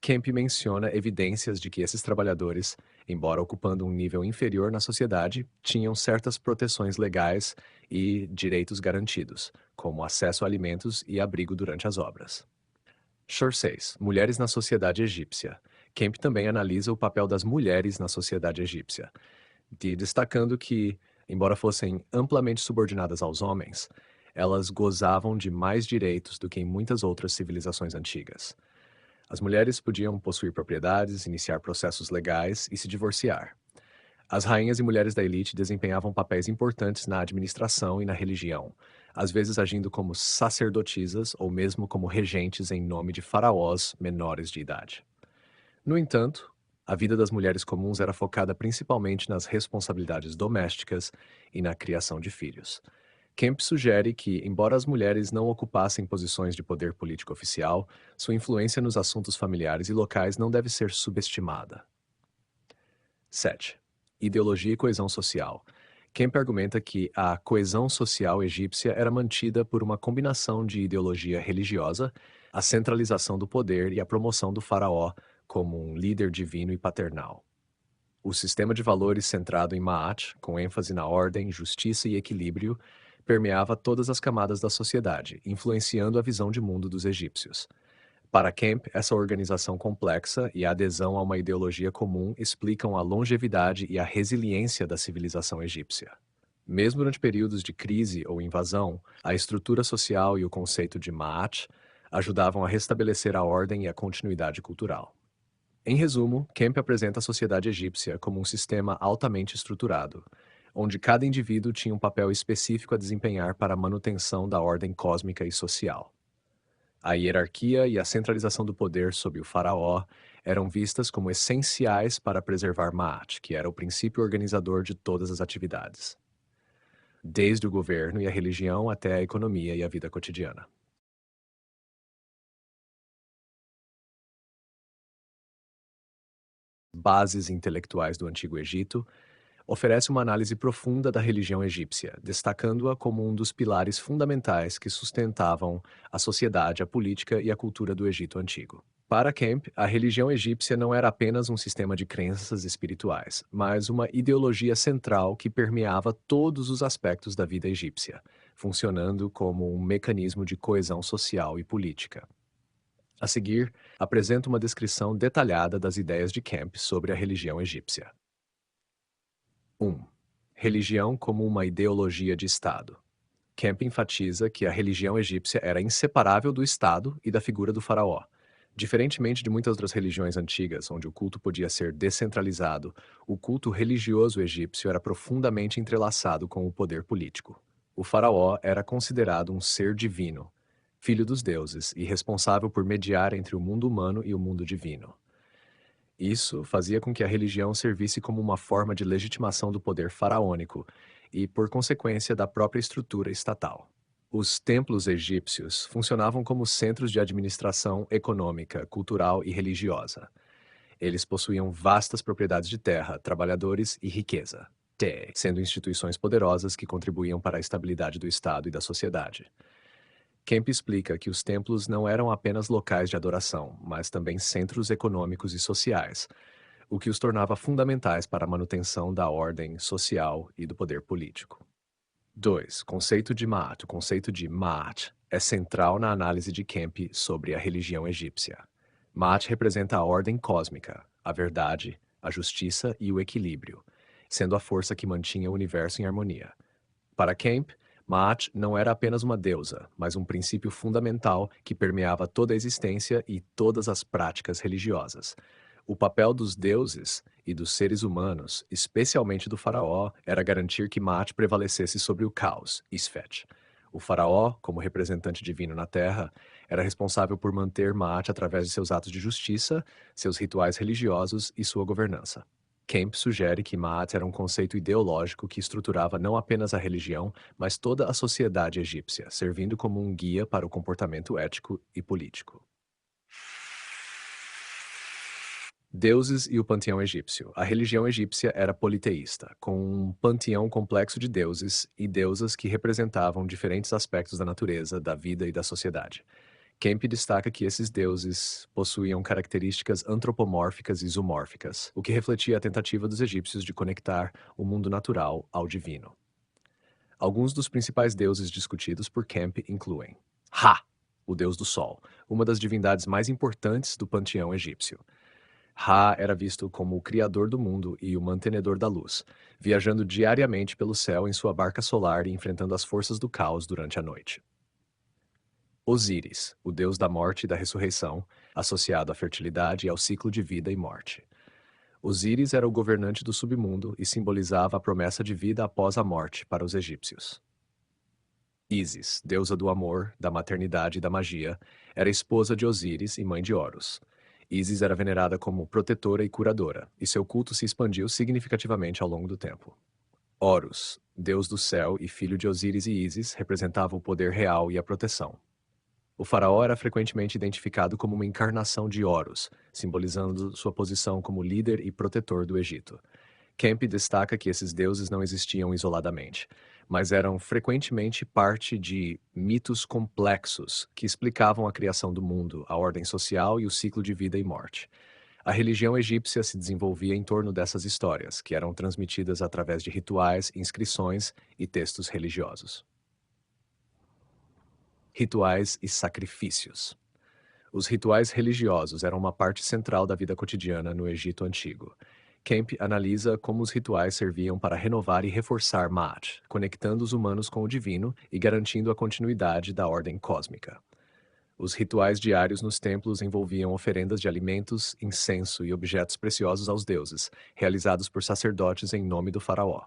Kemp menciona evidências de que esses trabalhadores, embora ocupando um nível inferior na sociedade, tinham certas proteções legais e direitos garantidos, como acesso a alimentos e abrigo durante as obras. Shore 6. Mulheres na sociedade egípcia. Kemp também analisa o papel das mulheres na sociedade egípcia, destacando que, embora fossem amplamente subordinadas aos homens, elas gozavam de mais direitos do que em muitas outras civilizações antigas. As mulheres podiam possuir propriedades, iniciar processos legais e se divorciar. As rainhas e mulheres da elite desempenhavam papéis importantes na administração e na religião, às vezes agindo como sacerdotisas ou mesmo como regentes em nome de faraós menores de idade. No entanto, a vida das mulheres comuns era focada principalmente nas responsabilidades domésticas e na criação de filhos. Kemp sugere que, embora as mulheres não ocupassem posições de poder político oficial, sua influência nos assuntos familiares e locais não deve ser subestimada. 7. Ideologia e coesão social. Kemp argumenta que a coesão social egípcia era mantida por uma combinação de ideologia religiosa, a centralização do poder e a promoção do faraó como um líder divino e paternal. O sistema de valores centrado em Maat, com ênfase na ordem, justiça e equilíbrio, permeava todas as camadas da sociedade, influenciando a visão de mundo dos egípcios. Para Kemp, essa organização complexa e a adesão a uma ideologia comum explicam a longevidade e a resiliência da civilização egípcia. Mesmo durante períodos de crise ou invasão, a estrutura social e o conceito de Maat ajudavam a restabelecer a ordem e a continuidade cultural. Em resumo, Kemp apresenta a sociedade egípcia como um sistema altamente estruturado, onde cada indivíduo tinha um papel específico a desempenhar para a manutenção da ordem cósmica e social. A hierarquia e a centralização do poder sob o faraó eram vistas como essenciais para preservar Maat, que era o princípio organizador de todas as atividades, desde o governo e a religião até a economia e a vida cotidiana. Bases intelectuais do Antigo Egito oferece uma análise profunda da religião egípcia, destacando-a como um dos pilares fundamentais que sustentavam a sociedade, a política e a cultura do Egito Antigo. Para Kemp, a religião egípcia não era apenas um sistema de crenças espirituais, mas uma ideologia central que permeava todos os aspectos da vida egípcia, funcionando como um mecanismo de coesão social e política. A seguir, apresento uma descrição detalhada das ideias de Kemp sobre a religião egípcia. 1. Religião como uma ideologia de Estado. Kemp enfatiza que a religião egípcia era inseparável do Estado e da figura do faraó. Diferentemente de muitas outras religiões antigas, onde o culto podia ser descentralizado, o culto religioso egípcio era profundamente entrelaçado com o poder político. O faraó era considerado um ser divino, filho dos deuses e responsável por mediar entre o mundo humano e o mundo divino. Isso fazia com que a religião servisse como uma forma de legitimação do poder faraônico e, por consequência, da própria estrutura estatal. Os templos egípcios funcionavam como centros de administração econômica, cultural e religiosa. Eles possuíam vastas propriedades de terra, trabalhadores e riqueza, sendo instituições poderosas que contribuíam para a estabilidade do Estado e da sociedade. Kemp explica que os templos não eram apenas locais de adoração, mas também centros econômicos e sociais, o que os tornava fundamentais para a manutenção da ordem social e do poder político. 2. Conceito de Maat. O conceito de Maat é central na análise de Kemp sobre a religião egípcia. Maat representa a ordem cósmica, a verdade, a justiça e o equilíbrio, sendo a força que mantinha o universo em harmonia. Para Kemp, Maat não era apenas uma deusa, mas um princípio fundamental que permeava toda a existência e todas as práticas religiosas. O papel dos deuses e dos seres humanos, especialmente do faraó, era garantir que Maat prevalecesse sobre o caos, Isfet. O faraó, como representante divino na terra, era responsável por manter Maat através de seus atos de justiça, seus rituais religiosos e sua governança. Kemp sugere que Maat era um conceito ideológico que estruturava não apenas a religião, mas toda a sociedade egípcia, servindo como um guia para o comportamento ético e político. Deuses e o panteão egípcio. A religião egípcia era politeísta, com um panteão complexo de deuses e deusas que representavam diferentes aspectos da natureza, da vida e da sociedade. Kemp destaca que esses deuses possuíam características antropomórficas e zoomórficas, o que refletia a tentativa dos egípcios de conectar o mundo natural ao divino. Alguns dos principais deuses discutidos por Kemp incluem Ra, o deus do sol, uma das divindades mais importantes do panteão egípcio. Ra era visto como o criador do mundo e o mantenedor da luz, viajando diariamente pelo céu em sua barca solar e enfrentando as forças do caos durante a noite. Osíris, o deus da morte e da ressurreição, associado à fertilidade e ao ciclo de vida e morte. Osíris era o governante do submundo e simbolizava a promessa de vida após a morte para os egípcios. Ísis, deusa do amor, da maternidade e da magia, era esposa de Osíris e mãe de Horus. Ísis era venerada como protetora e curadora, e seu culto se expandiu significativamente ao longo do tempo. Horus, deus do céu e filho de Osíris e Ísis, representava o poder real e a proteção. O faraó era frequentemente identificado como uma encarnação de Horus, simbolizando sua posição como líder e protetor do Egito. Kemp destaca que esses deuses não existiam isoladamente, mas eram frequentemente parte de mitos complexos que explicavam a criação do mundo, a ordem social e o ciclo de vida e morte. A religião egípcia se desenvolvia em torno dessas histórias, que eram transmitidas através de rituais, inscrições e textos religiosos. Rituais e sacrifícios. Os rituais religiosos eram uma parte central da vida cotidiana no Egito Antigo. Kemp analisa como os rituais serviam para renovar e reforçar Maat, conectando os humanos com o divino e garantindo a continuidade da ordem cósmica. Os rituais diários nos templos envolviam oferendas de alimentos, incenso e objetos preciosos aos deuses, realizados por sacerdotes em nome do faraó.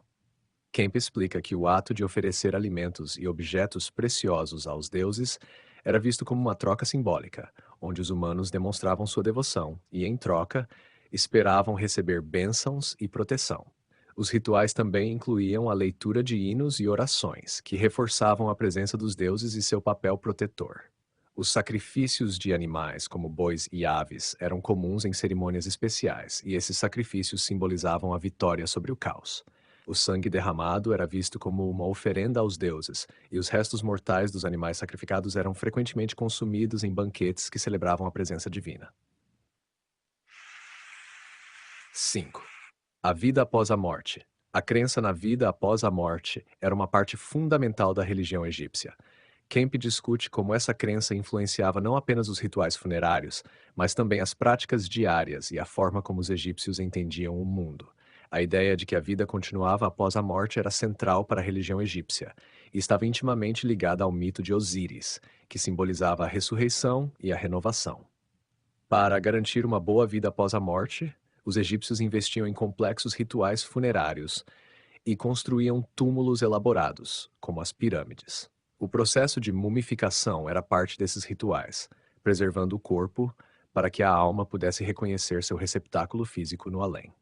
Kemp explica que o ato de oferecer alimentos e objetos preciosos aos deuses era visto como uma troca simbólica, onde os humanos demonstravam sua devoção e, em troca, esperavam receber bênçãos e proteção. Os rituais também incluíam a leitura de hinos e orações, que reforçavam a presença dos deuses e seu papel protetor. Os sacrifícios de animais, como bois e aves, eram comuns em cerimônias especiais, e esses sacrifícios simbolizavam a vitória sobre o caos. O sangue derramado era visto como uma oferenda aos deuses, e os restos mortais dos animais sacrificados eram frequentemente consumidos em banquetes que celebravam a presença divina. 5. A vida após a morte. A crença na vida após a morte era uma parte fundamental da religião egípcia. Kemp discute como essa crença influenciava não apenas os rituais funerários, mas também as práticas diárias e a forma como os egípcios entendiam o mundo. A ideia de que a vida continuava após a morte era central para a religião egípcia e estava intimamente ligada ao mito de Osíris, que simbolizava a ressurreição e a renovação. Para garantir uma boa vida após a morte, os egípcios investiam em complexos rituais funerários e construíam túmulos elaborados, como as pirâmides. O processo de mumificação era parte desses rituais, preservando o corpo para que a alma pudesse reconhecer seu receptáculo físico no além.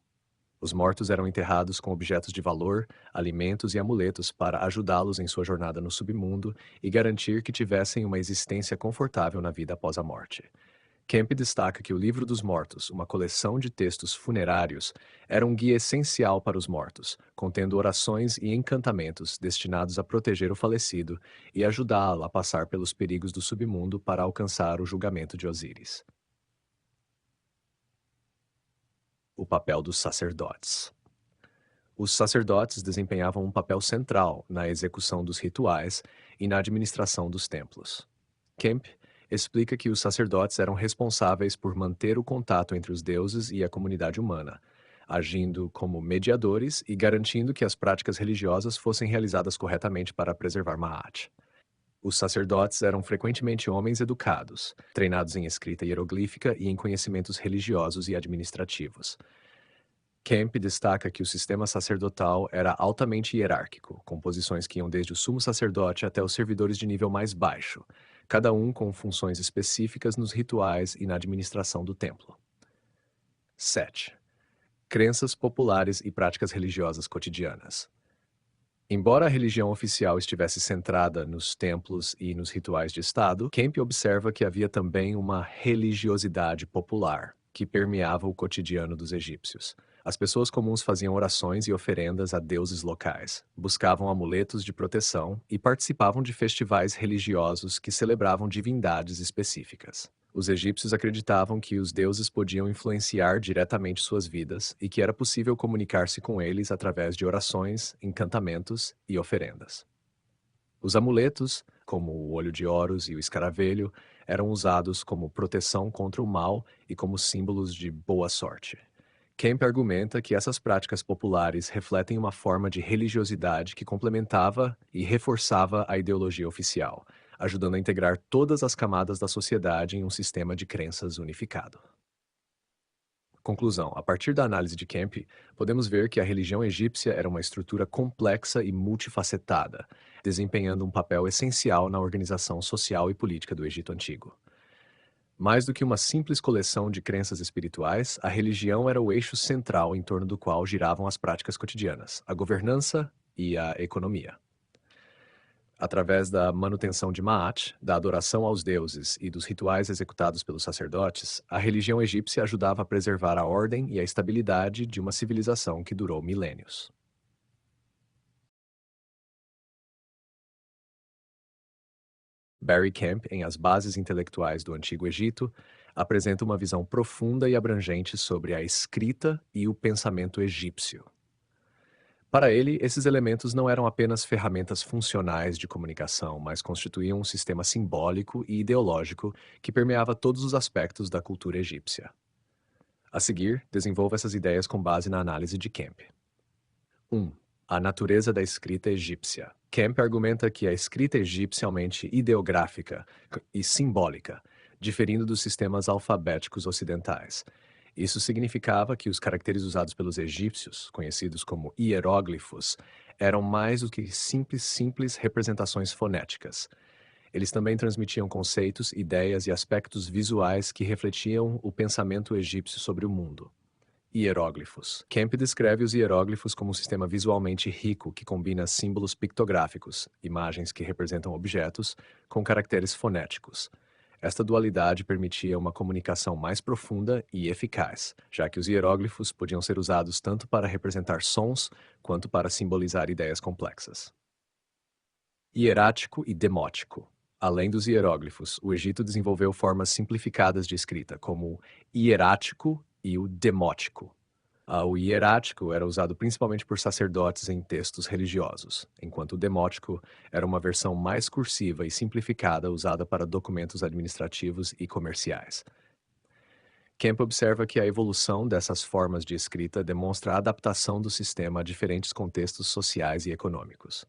Os mortos eram enterrados com objetos de valor, alimentos e amuletos para ajudá-los em sua jornada no submundo e garantir que tivessem uma existência confortável na vida após a morte. Kemp destaca que o Livro dos Mortos, uma coleção de textos funerários, era um guia essencial para os mortos, contendo orações e encantamentos destinados a proteger o falecido e ajudá-lo a passar pelos perigos do submundo para alcançar o julgamento de Osíris. O papel dos sacerdotes. Os sacerdotes desempenhavam um papel central na execução dos rituais e na administração dos templos. Kemp explica que os sacerdotes eram responsáveis por manter o contato entre os deuses e a comunidade humana. agindo como mediadores e garantindo que as práticas religiosas fossem realizadas corretamente para preservar Ma'at. Os sacerdotes eram frequentemente homens educados, treinados em escrita hieroglífica e em conhecimentos religiosos e administrativos. Kemp destaca que o sistema sacerdotal era altamente hierárquico, com posições que iam desde o sumo sacerdote até os servidores de nível mais baixo, cada um com funções específicas nos rituais e na administração do templo. 7. Crenças populares e práticas religiosas cotidianas. Embora a religião oficial estivesse centrada nos templos e nos rituais de Estado, Kemp observa que havia também uma religiosidade popular que permeava o cotidiano dos egípcios. As pessoas comuns faziam orações e oferendas a deuses locais, buscavam amuletos de proteção e participavam de festivais religiosos que celebravam divindades específicas. Os egípcios acreditavam que os deuses podiam influenciar diretamente suas vidas e que era possível comunicar-se com eles através de orações, encantamentos e oferendas. Os amuletos, como o olho de Horus e o escaravelho, eram usados como proteção contra o mal e como símbolos de boa sorte. Kemp argumenta que essas práticas populares refletem uma forma de religiosidade que complementava e reforçava a ideologia oficial, ajudando a integrar todas as camadas da sociedade em um sistema de crenças unificado. Conclusão: a partir da análise de Kemp, podemos ver que a religião egípcia era uma estrutura complexa e multifacetada, desempenhando um papel essencial na organização social e política do Egito Antigo. Mais do que uma simples coleção de crenças espirituais, a religião era o eixo central em torno do qual giravam as práticas cotidianas, a governança e a economia. Através da manutenção de Ma'at, da adoração aos deuses e dos rituais executados pelos sacerdotes, a religião egípcia ajudava a preservar a ordem e a estabilidade de uma civilização que durou milênios. Barry Kemp, em As Bases Intelectuais do Antigo Egito, apresenta uma visão profunda e abrangente sobre a escrita e o pensamento egípcio. Para ele, esses elementos não eram apenas ferramentas funcionais de comunicação, mas constituíam um sistema simbólico e ideológico que permeava todos os aspectos da cultura egípcia. A seguir, desenvolva essas ideias com base na análise de Kemp. 1. A natureza da escrita egípcia. Kemp argumenta que a escrita egípcia é somente ideográfica e simbólica, diferindo dos sistemas alfabéticos ocidentais. Isso significava que os caracteres usados pelos egípcios, conhecidos como hieróglifos, eram mais do que simples representações fonéticas. Eles também transmitiam conceitos, ideias e aspectos visuais que refletiam o pensamento egípcio sobre o mundo. Hieróglifos. Kemp descreve os hieróglifos como um sistema visualmente rico que combina símbolos pictográficos, imagens que representam objetos, com caracteres fonéticos. Esta dualidade permitia uma comunicação mais profunda e eficaz, já que os hieróglifos podiam ser usados tanto para representar sons quanto para simbolizar ideias complexas. Hierático e demótico. Além dos hieróglifos, o Egito desenvolveu formas simplificadas de escrita, como o hierático e o demótico. O hierático era usado principalmente por sacerdotes em textos religiosos, enquanto o demótico era uma versão mais cursiva e simplificada usada para documentos administrativos e comerciais. Kemp observa que a evolução dessas formas de escrita demonstra a adaptação do sistema a diferentes contextos sociais e econômicos.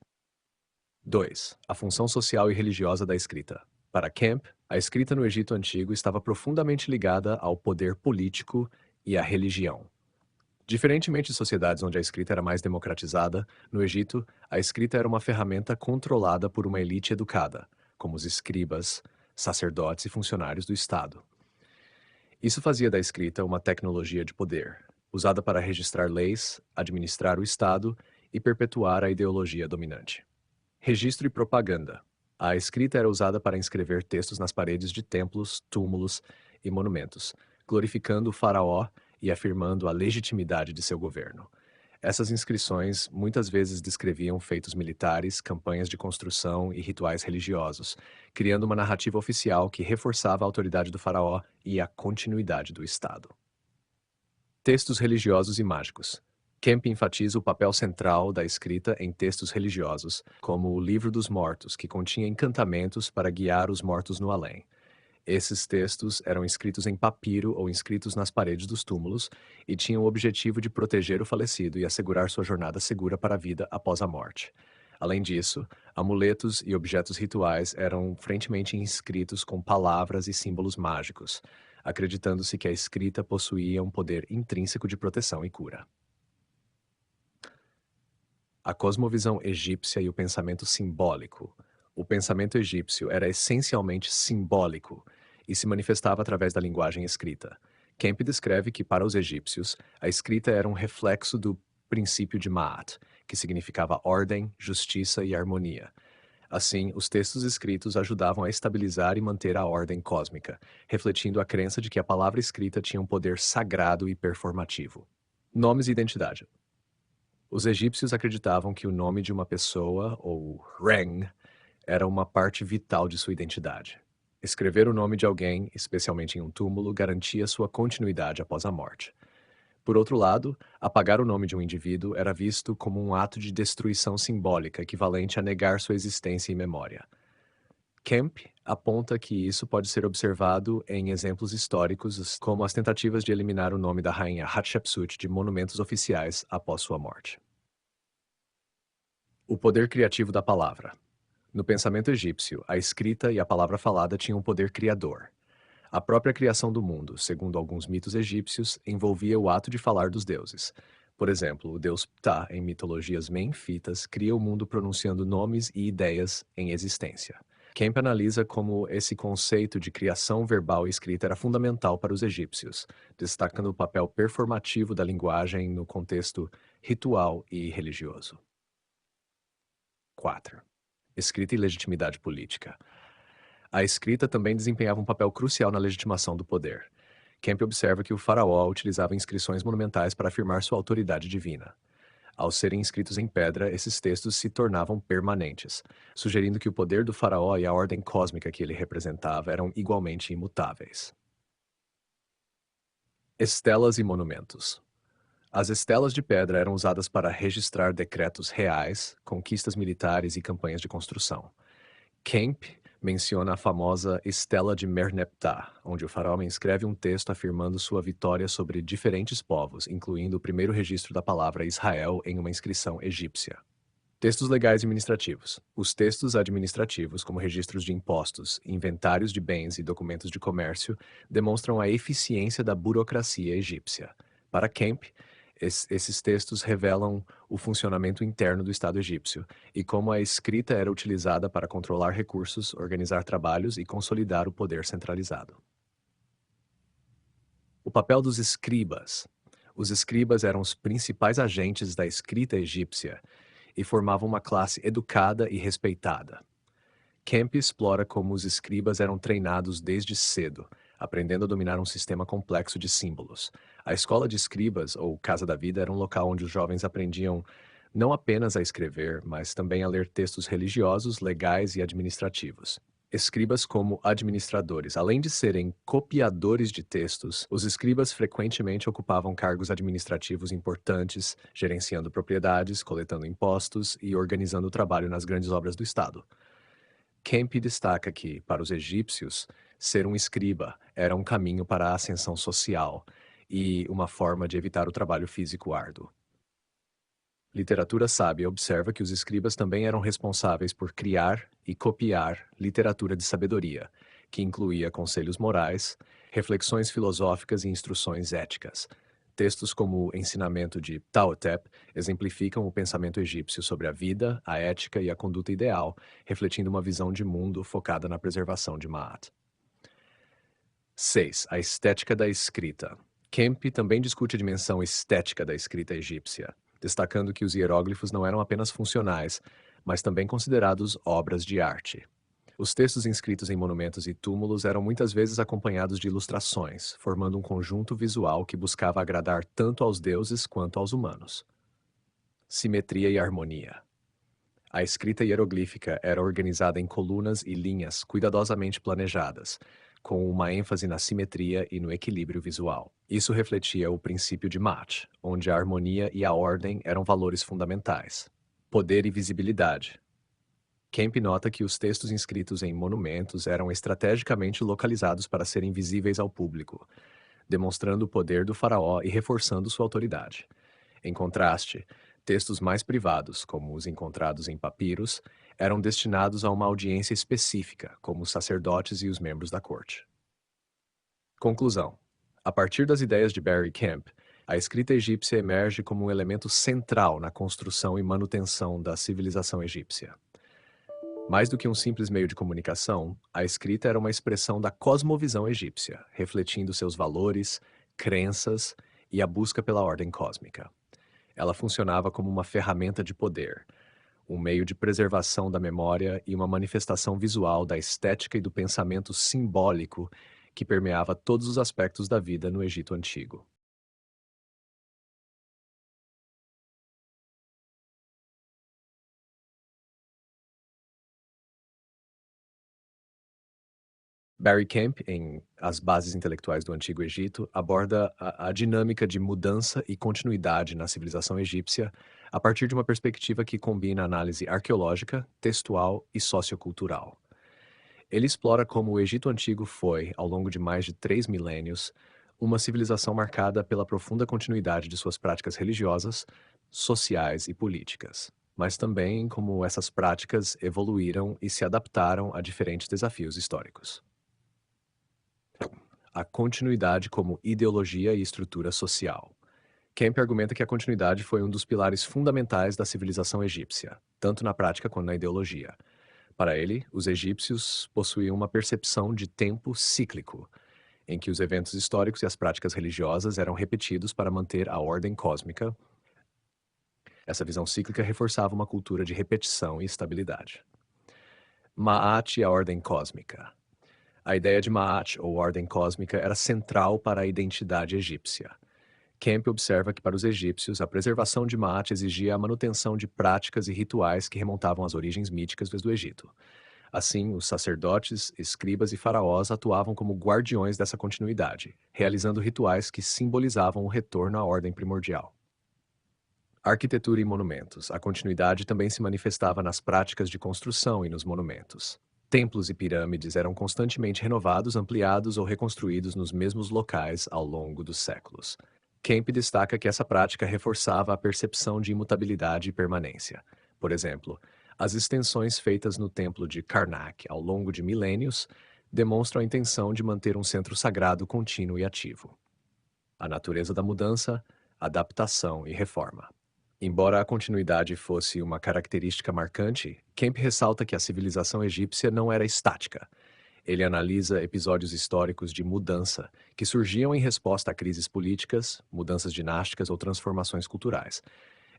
2. A função social e religiosa da escrita. Para Kemp, a escrita no Egito Antigo estava profundamente ligada ao poder político e à religião. Diferentemente de sociedades onde a escrita era mais democratizada, no Egito, a escrita era uma ferramenta controlada por uma elite educada, como os escribas, sacerdotes e funcionários do Estado. Isso fazia da escrita uma tecnologia de poder, usada para registrar leis, administrar o Estado e perpetuar a ideologia dominante. Registro e propaganda. A escrita era usada para inscrever textos nas paredes de templos, túmulos e monumentos, glorificando o faraó e afirmando a legitimidade de seu governo. Essas inscrições muitas vezes descreviam feitos militares, campanhas de construção e rituais religiosos, criando uma narrativa oficial que reforçava a autoridade do faraó e a continuidade do Estado. Textos religiosos e mágicos. Kemp enfatiza o papel central da escrita em textos religiosos, como o Livro dos Mortos, que continha encantamentos para guiar os mortos no além. Esses textos eram escritos em papiro ou inscritos nas paredes dos túmulos e tinham o objetivo de proteger o falecido e assegurar sua jornada segura para a vida após a morte. Além disso, amuletos e objetos rituais eram frequentemente inscritos com palavras e símbolos mágicos, acreditando-se que a escrita possuía um poder intrínseco de proteção e cura. A cosmovisão egípcia e o pensamento simbólico. O pensamento egípcio era essencialmente simbólico e se manifestava através da linguagem escrita. Kemp descreve que, para os egípcios, a escrita era um reflexo do princípio de Ma'at, que significava ordem, justiça e harmonia. Assim, os textos escritos ajudavam a estabilizar e manter a ordem cósmica, refletindo a crença de que a palavra escrita tinha um poder sagrado e performativo. Nomes e identidade. Os egípcios acreditavam que o nome de uma pessoa, ou Reng, era uma parte vital de sua identidade. Escrever o nome de alguém, especialmente em um túmulo, garantia sua continuidade após a morte. Por outro lado, apagar o nome de um indivíduo era visto como um ato de destruição simbólica equivalente a negar sua existência e memória. Kemp aponta que isso pode ser observado em exemplos históricos, como as tentativas de eliminar o nome da rainha Hatshepsut de monumentos oficiais após sua morte. O poder criativo da palavra. No pensamento egípcio, a escrita e a palavra falada tinham um poder criador. A própria criação do mundo, segundo alguns mitos egípcios, envolvia o ato de falar dos deuses. Por exemplo, o deus Ptah, em mitologias menfitas, cria o mundo pronunciando nomes e ideias em existência. Kemp analisa como esse conceito de criação verbal e escrita era fundamental para os egípcios, destacando o papel performativo da linguagem no contexto ritual e religioso. 4. Escrita e legitimidade política. A escrita também desempenhava um papel crucial na legitimação do poder. Kemp observa que o faraó utilizava inscrições monumentais para afirmar sua autoridade divina. Ao serem inscritos em pedra, esses textos se tornavam permanentes, sugerindo que o poder do faraó e a ordem cósmica que ele representava eram igualmente imutáveis. Estelas e monumentos. As estelas de pedra eram usadas para registrar decretos reais, conquistas militares e campanhas de construção. Kemp menciona a famosa Estela de Merneptah, onde o faraó escreve um texto afirmando sua vitória sobre diferentes povos, incluindo o primeiro registro da palavra Israel em uma inscrição egípcia. Textos legais e administrativos. Os textos administrativos, como registros de impostos, inventários de bens e documentos de comércio, demonstram a eficiência da burocracia egípcia. Para Kemp, esses textos revelam o funcionamento interno do Estado egípcio e como a escrita era utilizada para controlar recursos, organizar trabalhos e consolidar o poder centralizado. O papel dos escribas. Os escribas eram os principais agentes da escrita egípcia e formavam uma classe educada e respeitada. Kemp explora como os escribas eram treinados desde cedo, aprendendo a dominar um sistema complexo de símbolos. A escola de escribas, ou Casa da Vida, era um local onde os jovens aprendiam não apenas a escrever, mas também a ler textos religiosos, legais e administrativos. Escribas como administradores. Além de serem copiadores de textos, os escribas frequentemente ocupavam cargos administrativos importantes, gerenciando propriedades, coletando impostos e organizando o trabalho nas grandes obras do Estado. Kemp destaca que, para os egípcios, ser um escriba era um caminho para a ascensão social e uma forma de evitar o trabalho físico árduo. Literatura sábia observa que os escribas também eram responsáveis por criar e copiar literatura de sabedoria, que incluía conselhos morais, reflexões filosóficas e instruções éticas. Textos como o ensinamento de Ptahhotep exemplificam o pensamento egípcio sobre a vida, a ética e a conduta ideal, refletindo uma visão de mundo focada na preservação de Ma'at. 6. A estética da escrita. Kemp também discute a dimensão estética da escrita egípcia, destacando que os hieróglifos não eram apenas funcionais, mas também considerados obras de arte. Os textos inscritos em monumentos e túmulos eram muitas vezes acompanhados de ilustrações, formando um conjunto visual que buscava agradar tanto aos deuses quanto aos humanos. Simetria e harmonia. A escrita hieroglífica era organizada em colunas e linhas cuidadosamente planejadas, com uma ênfase na simetria e no equilíbrio visual. Isso refletia o princípio de Ma'at, onde a harmonia e a ordem eram valores fundamentais. Poder e visibilidade. Kemp nota que os textos inscritos em monumentos eram estrategicamente localizados para serem visíveis ao público, demonstrando o poder do faraó e reforçando sua autoridade. Em contraste, textos mais privados, como os encontrados em papiros, eram destinados a uma audiência específica, como os sacerdotes e os membros da corte. Conclusão: a partir das ideias de Barry Kemp, a escrita egípcia emerge como um elemento central na construção e manutenção da civilização egípcia. Mais do que um simples meio de comunicação, a escrita era uma expressão da cosmovisão egípcia, refletindo seus valores, crenças e a busca pela ordem cósmica. Ela funcionava como uma ferramenta de poder, um meio de preservação da memória e uma manifestação visual da estética e do pensamento simbólico que permeava todos os aspectos da vida no Egito Antigo. Barry Kemp, em As Bases Intelectuais do Antigo Egito, aborda a dinâmica de mudança e continuidade na civilização egípcia a partir de uma perspectiva que combina análise arqueológica, textual e sociocultural. Ele explora como o Egito Antigo foi, ao longo de mais de 3 milênios, uma civilização marcada pela profunda continuidade de suas práticas religiosas, sociais e políticas, mas também como essas práticas evoluíram e se adaptaram a diferentes desafios históricos. A continuidade como ideologia e estrutura social. Kemp argumenta que a continuidade foi um dos pilares fundamentais da civilização egípcia, tanto na prática quanto na ideologia. Para ele, os egípcios possuíam uma percepção de tempo cíclico, em que os eventos históricos e as práticas religiosas eram repetidos para manter a ordem cósmica. Essa visão cíclica reforçava uma cultura de repetição e estabilidade. Ma'at e a ordem cósmica. A ideia de Ma'at, ou ordem cósmica, era central para a identidade egípcia. Kemp observa que para os egípcios, a preservação de Ma'at exigia a manutenção de práticas e rituais que remontavam às origens míticas do Egito. Assim, os sacerdotes, escribas e faraós atuavam como guardiões dessa continuidade, realizando rituais que simbolizavam o retorno à ordem primordial. Arquitetura e monumentos. A continuidade também se manifestava nas práticas de construção e nos monumentos. Templos e pirâmides eram constantemente renovados, ampliados ou reconstruídos nos mesmos locais ao longo dos séculos. Kemp destaca que essa prática reforçava a percepção de imutabilidade e permanência. Por exemplo, as extensões feitas no templo de Karnak ao longo de milênios demonstram a intenção de manter um centro sagrado contínuo e ativo. A natureza da mudança, adaptação e reforma. Embora a continuidade fosse uma característica marcante, Kemp ressalta que a civilização egípcia não era estática. Ele analisa episódios históricos de mudança que surgiam em resposta a crises políticas, mudanças dinásticas ou transformações culturais.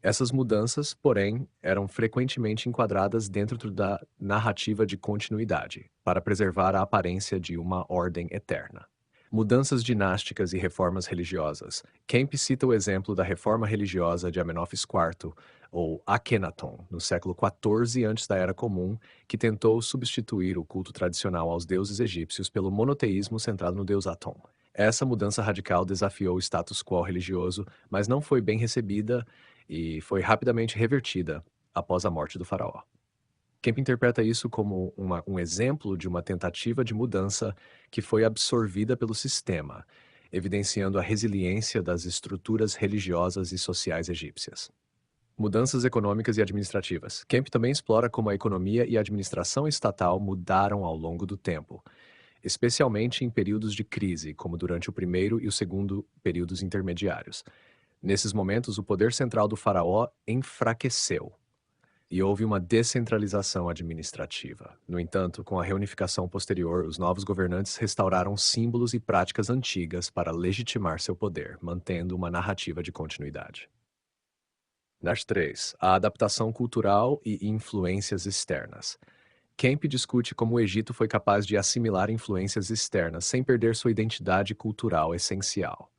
Essas mudanças, porém, eram frequentemente enquadradas dentro da narrativa de continuidade, para preservar a aparência de uma ordem eterna. Mudanças dinásticas e reformas religiosas. Kemp cita o exemplo da reforma religiosa de Amenófis IV, ou Akhenaton, no século XIV antes da Era Comum, que tentou substituir o culto tradicional aos deuses egípcios pelo monoteísmo centrado no deus Aton. Essa mudança radical desafiou o status quo religioso, mas não foi bem recebida e foi rapidamente revertida após a morte do faraó. Kemp interpreta isso como um exemplo de uma tentativa de mudança que foi absorvida pelo sistema, evidenciando a resiliência das estruturas religiosas e sociais egípcias. Mudanças econômicas e administrativas. Kemp também explora como a economia e a administração estatal mudaram ao longo do tempo, especialmente em períodos de crise, como durante o primeiro e o segundo períodos intermediários. Nesses momentos, o poder central do faraó enfraqueceu e houve uma descentralização administrativa. No entanto, com a reunificação posterior, os novos governantes restauraram símbolos e práticas antigas para legitimar seu poder, mantendo uma narrativa de continuidade. Nas 3, a adaptação cultural e influências externas. Kemp discute como o Egito foi capaz de assimilar influências externas sem perder sua identidade cultural essencial.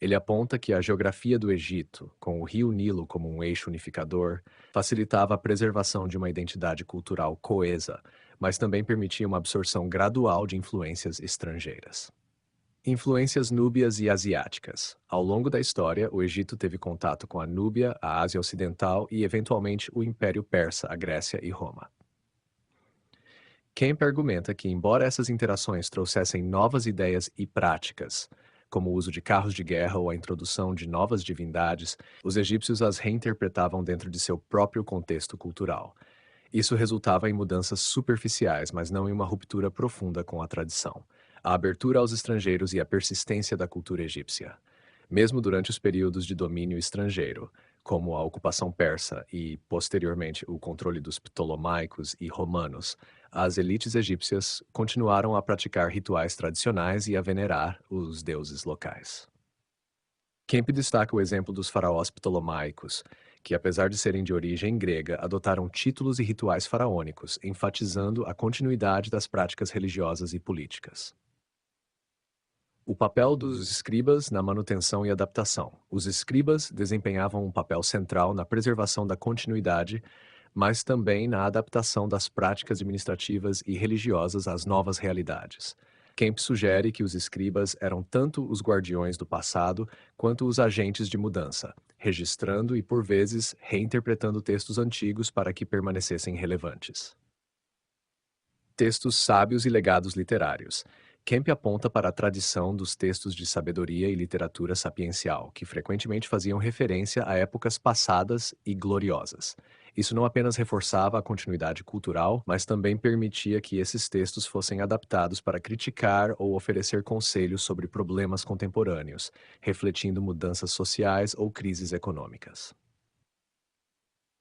Ele aponta que a geografia do Egito, com o rio Nilo como um eixo unificador, facilitava a preservação de uma identidade cultural coesa, mas também permitia uma absorção gradual de influências estrangeiras. Influências núbias e asiáticas. Ao longo da história, o Egito teve contato com a Núbia, a Ásia Ocidental e, eventualmente, o Império Persa, a Grécia e Roma. Kemp argumenta que, embora essas interações trouxessem novas ideias e práticas, como o uso de carros de guerra ou a introdução de novas divindades, os egípcios as reinterpretavam dentro de seu próprio contexto cultural. Isso resultava em mudanças superficiais, mas não em uma ruptura profunda com a tradição. A abertura aos estrangeiros e a persistência da cultura egípcia. Mesmo durante os períodos de domínio estrangeiro, como a ocupação persa e, posteriormente, o controle dos ptolomaicos e romanos, as elites egípcias continuaram a praticar rituais tradicionais e a venerar os deuses locais. Kemp destaca o exemplo dos faraós ptolomaicos, que, apesar de serem de origem grega, adotaram títulos e rituais faraônicos, enfatizando a continuidade das práticas religiosas e políticas. O papel dos escribas na manutenção e adaptação. Os escribas desempenhavam um papel central na preservação da continuidade, mas também na adaptação das práticas administrativas e religiosas às novas realidades. Kemp sugere que os escribas eram tanto os guardiões do passado quanto os agentes de mudança, registrando e, por vezes, reinterpretando textos antigos para que permanecessem relevantes. Textos sábios e legados literários. Kemp aponta para a tradição dos textos de sabedoria e literatura sapiencial, que frequentemente faziam referência a épocas passadas e gloriosas. Isso não apenas reforçava a continuidade cultural, mas também permitia que esses textos fossem adaptados para criticar ou oferecer conselhos sobre problemas contemporâneos, refletindo mudanças sociais ou crises econômicas.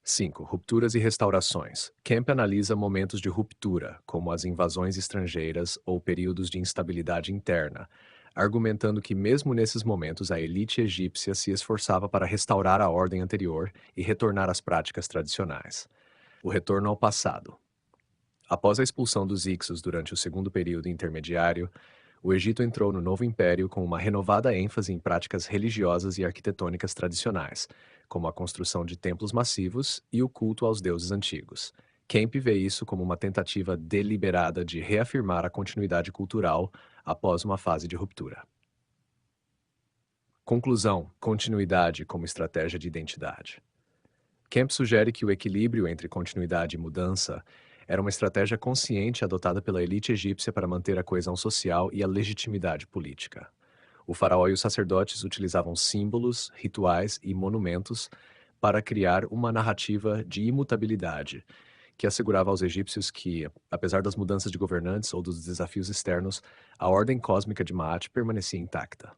5. Rupturas e restaurações. Kemp analisa momentos de ruptura, como as invasões estrangeiras ou períodos de instabilidade interna, argumentando que mesmo nesses momentos a elite egípcia se esforçava para restaurar a ordem anterior e retornar às práticas tradicionais. O retorno ao passado. Após a expulsão dos Hyksos durante o segundo período intermediário, o Egito entrou no novo império com uma renovada ênfase em práticas religiosas e arquitetônicas tradicionais, como a construção de templos massivos e o culto aos deuses antigos. Kemp vê isso como uma tentativa deliberada de reafirmar a continuidade cultural após uma fase de ruptura. Conclusão: continuidade como estratégia de identidade. Kemp sugere que o equilíbrio entre continuidade e mudança era uma estratégia consciente adotada pela elite egípcia para manter a coesão social e a legitimidade política. O faraó e os sacerdotes utilizavam símbolos, rituais e monumentos para criar uma narrativa de imutabilidade, que assegurava aos egípcios que, apesar das mudanças de governantes ou dos desafios externos, a ordem cósmica de Maat permanecia intacta.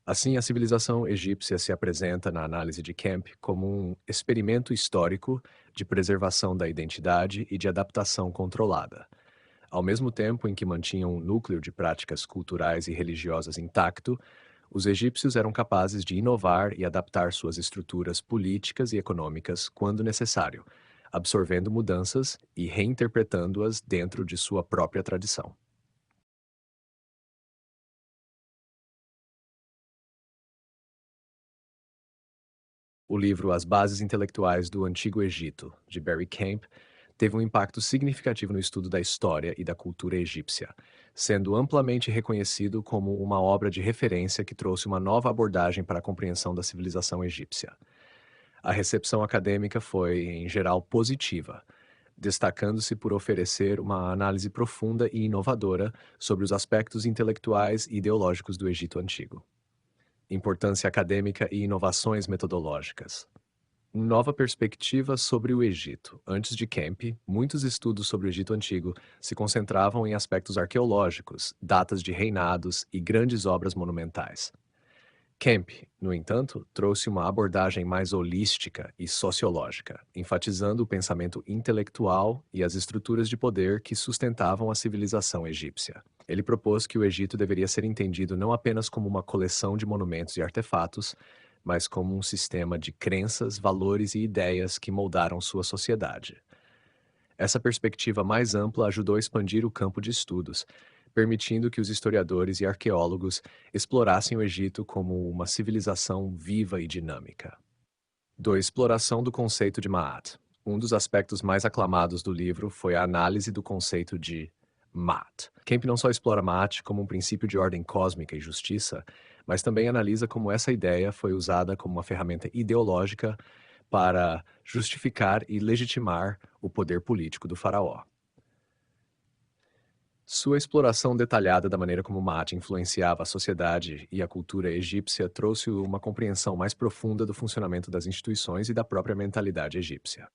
Assim, a civilização egípcia se apresenta na análise de Kemp como um experimento histórico de preservação da identidade e de adaptação controlada. Ao mesmo tempo em que mantinham um núcleo de práticas culturais e religiosas intacto, os egípcios eram capazes de inovar e adaptar suas estruturas políticas e econômicas quando necessário, absorvendo mudanças e reinterpretando-as dentro de sua própria tradição. O livro As Bases Intelectuais do Antigo Egito, de Barry Kemp, teve um impacto significativo no estudo da história e da cultura egípcia, sendo amplamente reconhecido como uma obra de referência que trouxe uma nova abordagem para a compreensão da civilização egípcia. A recepção acadêmica foi, em geral, positiva, destacando-se por oferecer uma análise profunda e inovadora sobre os aspectos intelectuais e ideológicos do Egito Antigo. Importância acadêmica e inovações metodológicas. Nova perspectiva sobre o Egito. Antes de Kemp, muitos estudos sobre o Egito Antigo se concentravam em aspectos arqueológicos, datas de reinados e grandes obras monumentais. Kemp, no entanto, trouxe uma abordagem mais holística e sociológica, enfatizando o pensamento intelectual e as estruturas de poder que sustentavam a civilização egípcia. Ele propôs que o Egito deveria ser entendido não apenas como uma coleção de monumentos e artefatos, mas como um sistema de crenças, valores e ideias que moldaram sua sociedade. Essa perspectiva mais ampla ajudou a expandir o campo de estudos, permitindo que os historiadores e arqueólogos explorassem o Egito como uma civilização viva e dinâmica. 2. Exploração do conceito de Maat. Um dos aspectos mais aclamados do livro foi a análise do conceito de Maat. Kemp não só explora Maat como um princípio de ordem cósmica e justiça, mas também analisa como essa ideia foi usada como uma ferramenta ideológica para justificar e legitimar o poder político do faraó. Sua exploração detalhada da maneira como Mate influenciava a sociedade e a cultura egípcia trouxe uma compreensão mais profunda do funcionamento das instituições e da própria mentalidade egípcia.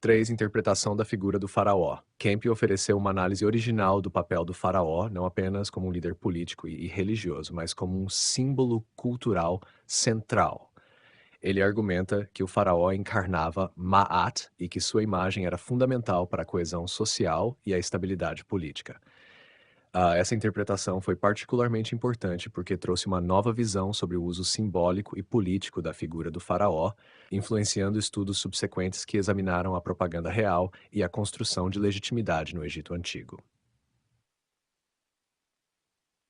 3. Interpretação da figura do faraó. Kemp ofereceu uma análise original do papel do faraó, não apenas como um líder político e religioso, mas como um símbolo cultural central. Ele argumenta que o faraó encarnava Ma'at e que sua imagem era fundamental para a coesão social e a estabilidade política. Essa interpretação foi particularmente importante porque trouxe uma nova visão sobre o uso simbólico e político da figura do faraó, influenciando estudos subsequentes que examinaram a propaganda real e a construção de legitimidade no Egito Antigo.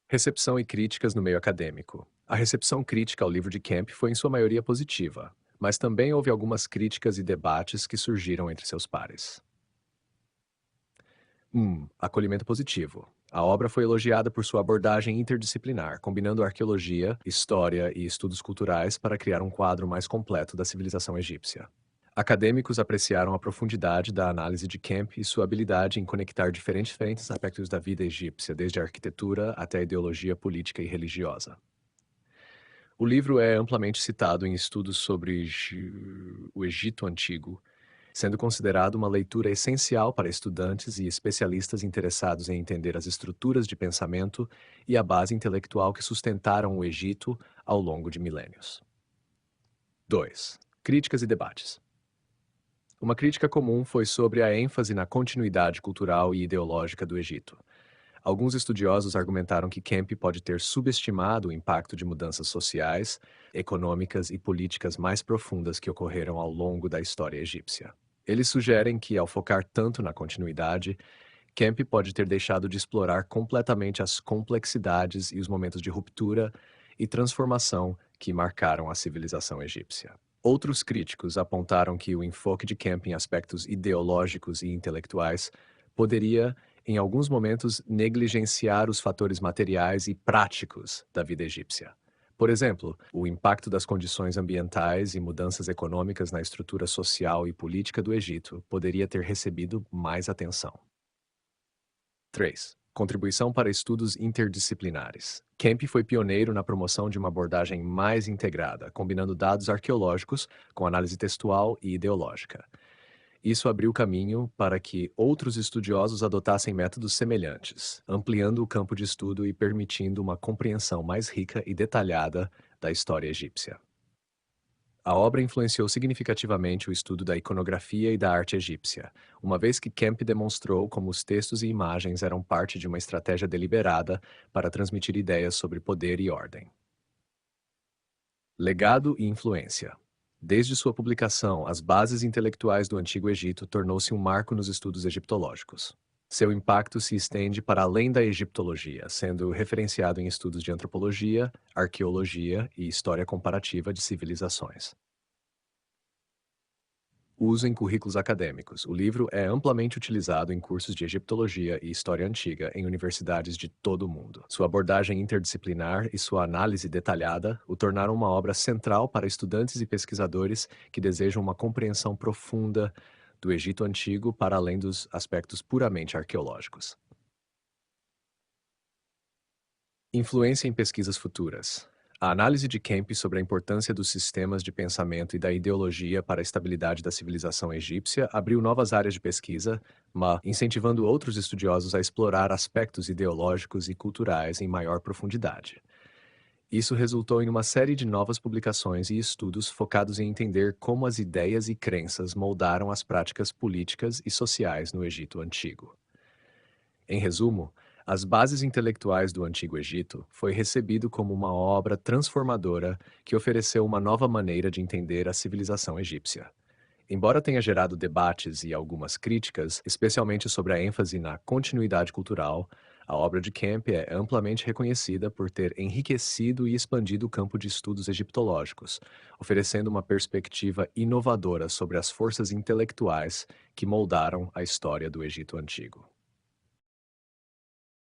Recepção e críticas no meio acadêmico. A recepção crítica ao livro de Kemp foi em sua maioria positiva, mas também houve algumas críticas e debates que surgiram entre seus pares. Acolhimento positivo. A obra foi elogiada por sua abordagem interdisciplinar, combinando arqueologia, história e estudos culturais para criar um quadro mais completo da civilização egípcia. Acadêmicos apreciaram a profundidade da análise de Kemp e sua habilidade em conectar diferentes aspectos da vida egípcia, desde a arquitetura até a ideologia política e religiosa. O livro é amplamente citado em estudos sobre o Egito Antigo, sendo considerado uma leitura essencial para estudantes e especialistas interessados em entender as estruturas de pensamento e a base intelectual que sustentaram o Egito ao longo de milênios. 2. Críticas e debates. Uma crítica comum foi sobre a ênfase na continuidade cultural e ideológica do Egito. Alguns estudiosos argumentaram que Kemp pode ter subestimado o impacto de mudanças sociais, econômicas e políticas mais profundas que ocorreram ao longo da história egípcia. Eles sugerem que, ao focar tanto na continuidade, Kemp pode ter deixado de explorar completamente as complexidades e os momentos de ruptura e transformação que marcaram a civilização egípcia. Outros críticos apontaram que o enfoque de Kemp em aspectos ideológicos e intelectuais poderia, em alguns momentos, negligenciar os fatores materiais e práticos da vida egípcia. Por exemplo, o impacto das condições ambientais e mudanças econômicas na estrutura social e política do Egito poderia ter recebido mais atenção. 3. Contribuição para estudos interdisciplinares. Kemp foi pioneiro na promoção de uma abordagem mais integrada, combinando dados arqueológicos com análise textual e ideológica. Isso abriu caminho para que outros estudiosos adotassem métodos semelhantes, ampliando o campo de estudo e permitindo uma compreensão mais rica e detalhada da história egípcia. A obra influenciou significativamente o estudo da iconografia e da arte egípcia, uma vez que Kemp demonstrou como os textos e imagens eram parte de uma estratégia deliberada para transmitir ideias sobre poder e ordem. Legado e influência. Desde sua publicação, As Bases Intelectuais do Antigo Egito tornou-se um marco nos estudos egiptológicos. Seu impacto se estende para além da egiptologia, sendo referenciado em estudos de antropologia, arqueologia e história comparativa de civilizações. Uso em currículos acadêmicos. O livro é amplamente utilizado em cursos de egiptologia e história antiga em universidades de todo o mundo. Sua abordagem interdisciplinar e sua análise detalhada o tornaram uma obra central para estudantes e pesquisadores que desejam uma compreensão profunda do Egito Antigo para além dos aspectos puramente arqueológicos. Influência em pesquisas futuras. A análise de Kemp sobre a importância dos sistemas de pensamento e da ideologia para a estabilidade da civilização egípcia abriu novas áreas de pesquisa, incentivando outros estudiosos a explorar aspectos ideológicos e culturais em maior profundidade. Isso resultou em uma série de novas publicações e estudos focados em entender como as ideias e crenças moldaram as práticas políticas e sociais no Egito Antigo. Em resumo, As Bases Intelectuais do Antigo Egito foi recebido como uma obra transformadora que ofereceu uma nova maneira de entender a civilização egípcia. Embora tenha gerado debates e algumas críticas, especialmente sobre a ênfase na continuidade cultural, a obra de Kemp é amplamente reconhecida por ter enriquecido e expandido o campo de estudos egiptológicos, oferecendo uma perspectiva inovadora sobre as forças intelectuais que moldaram a história do Egito Antigo.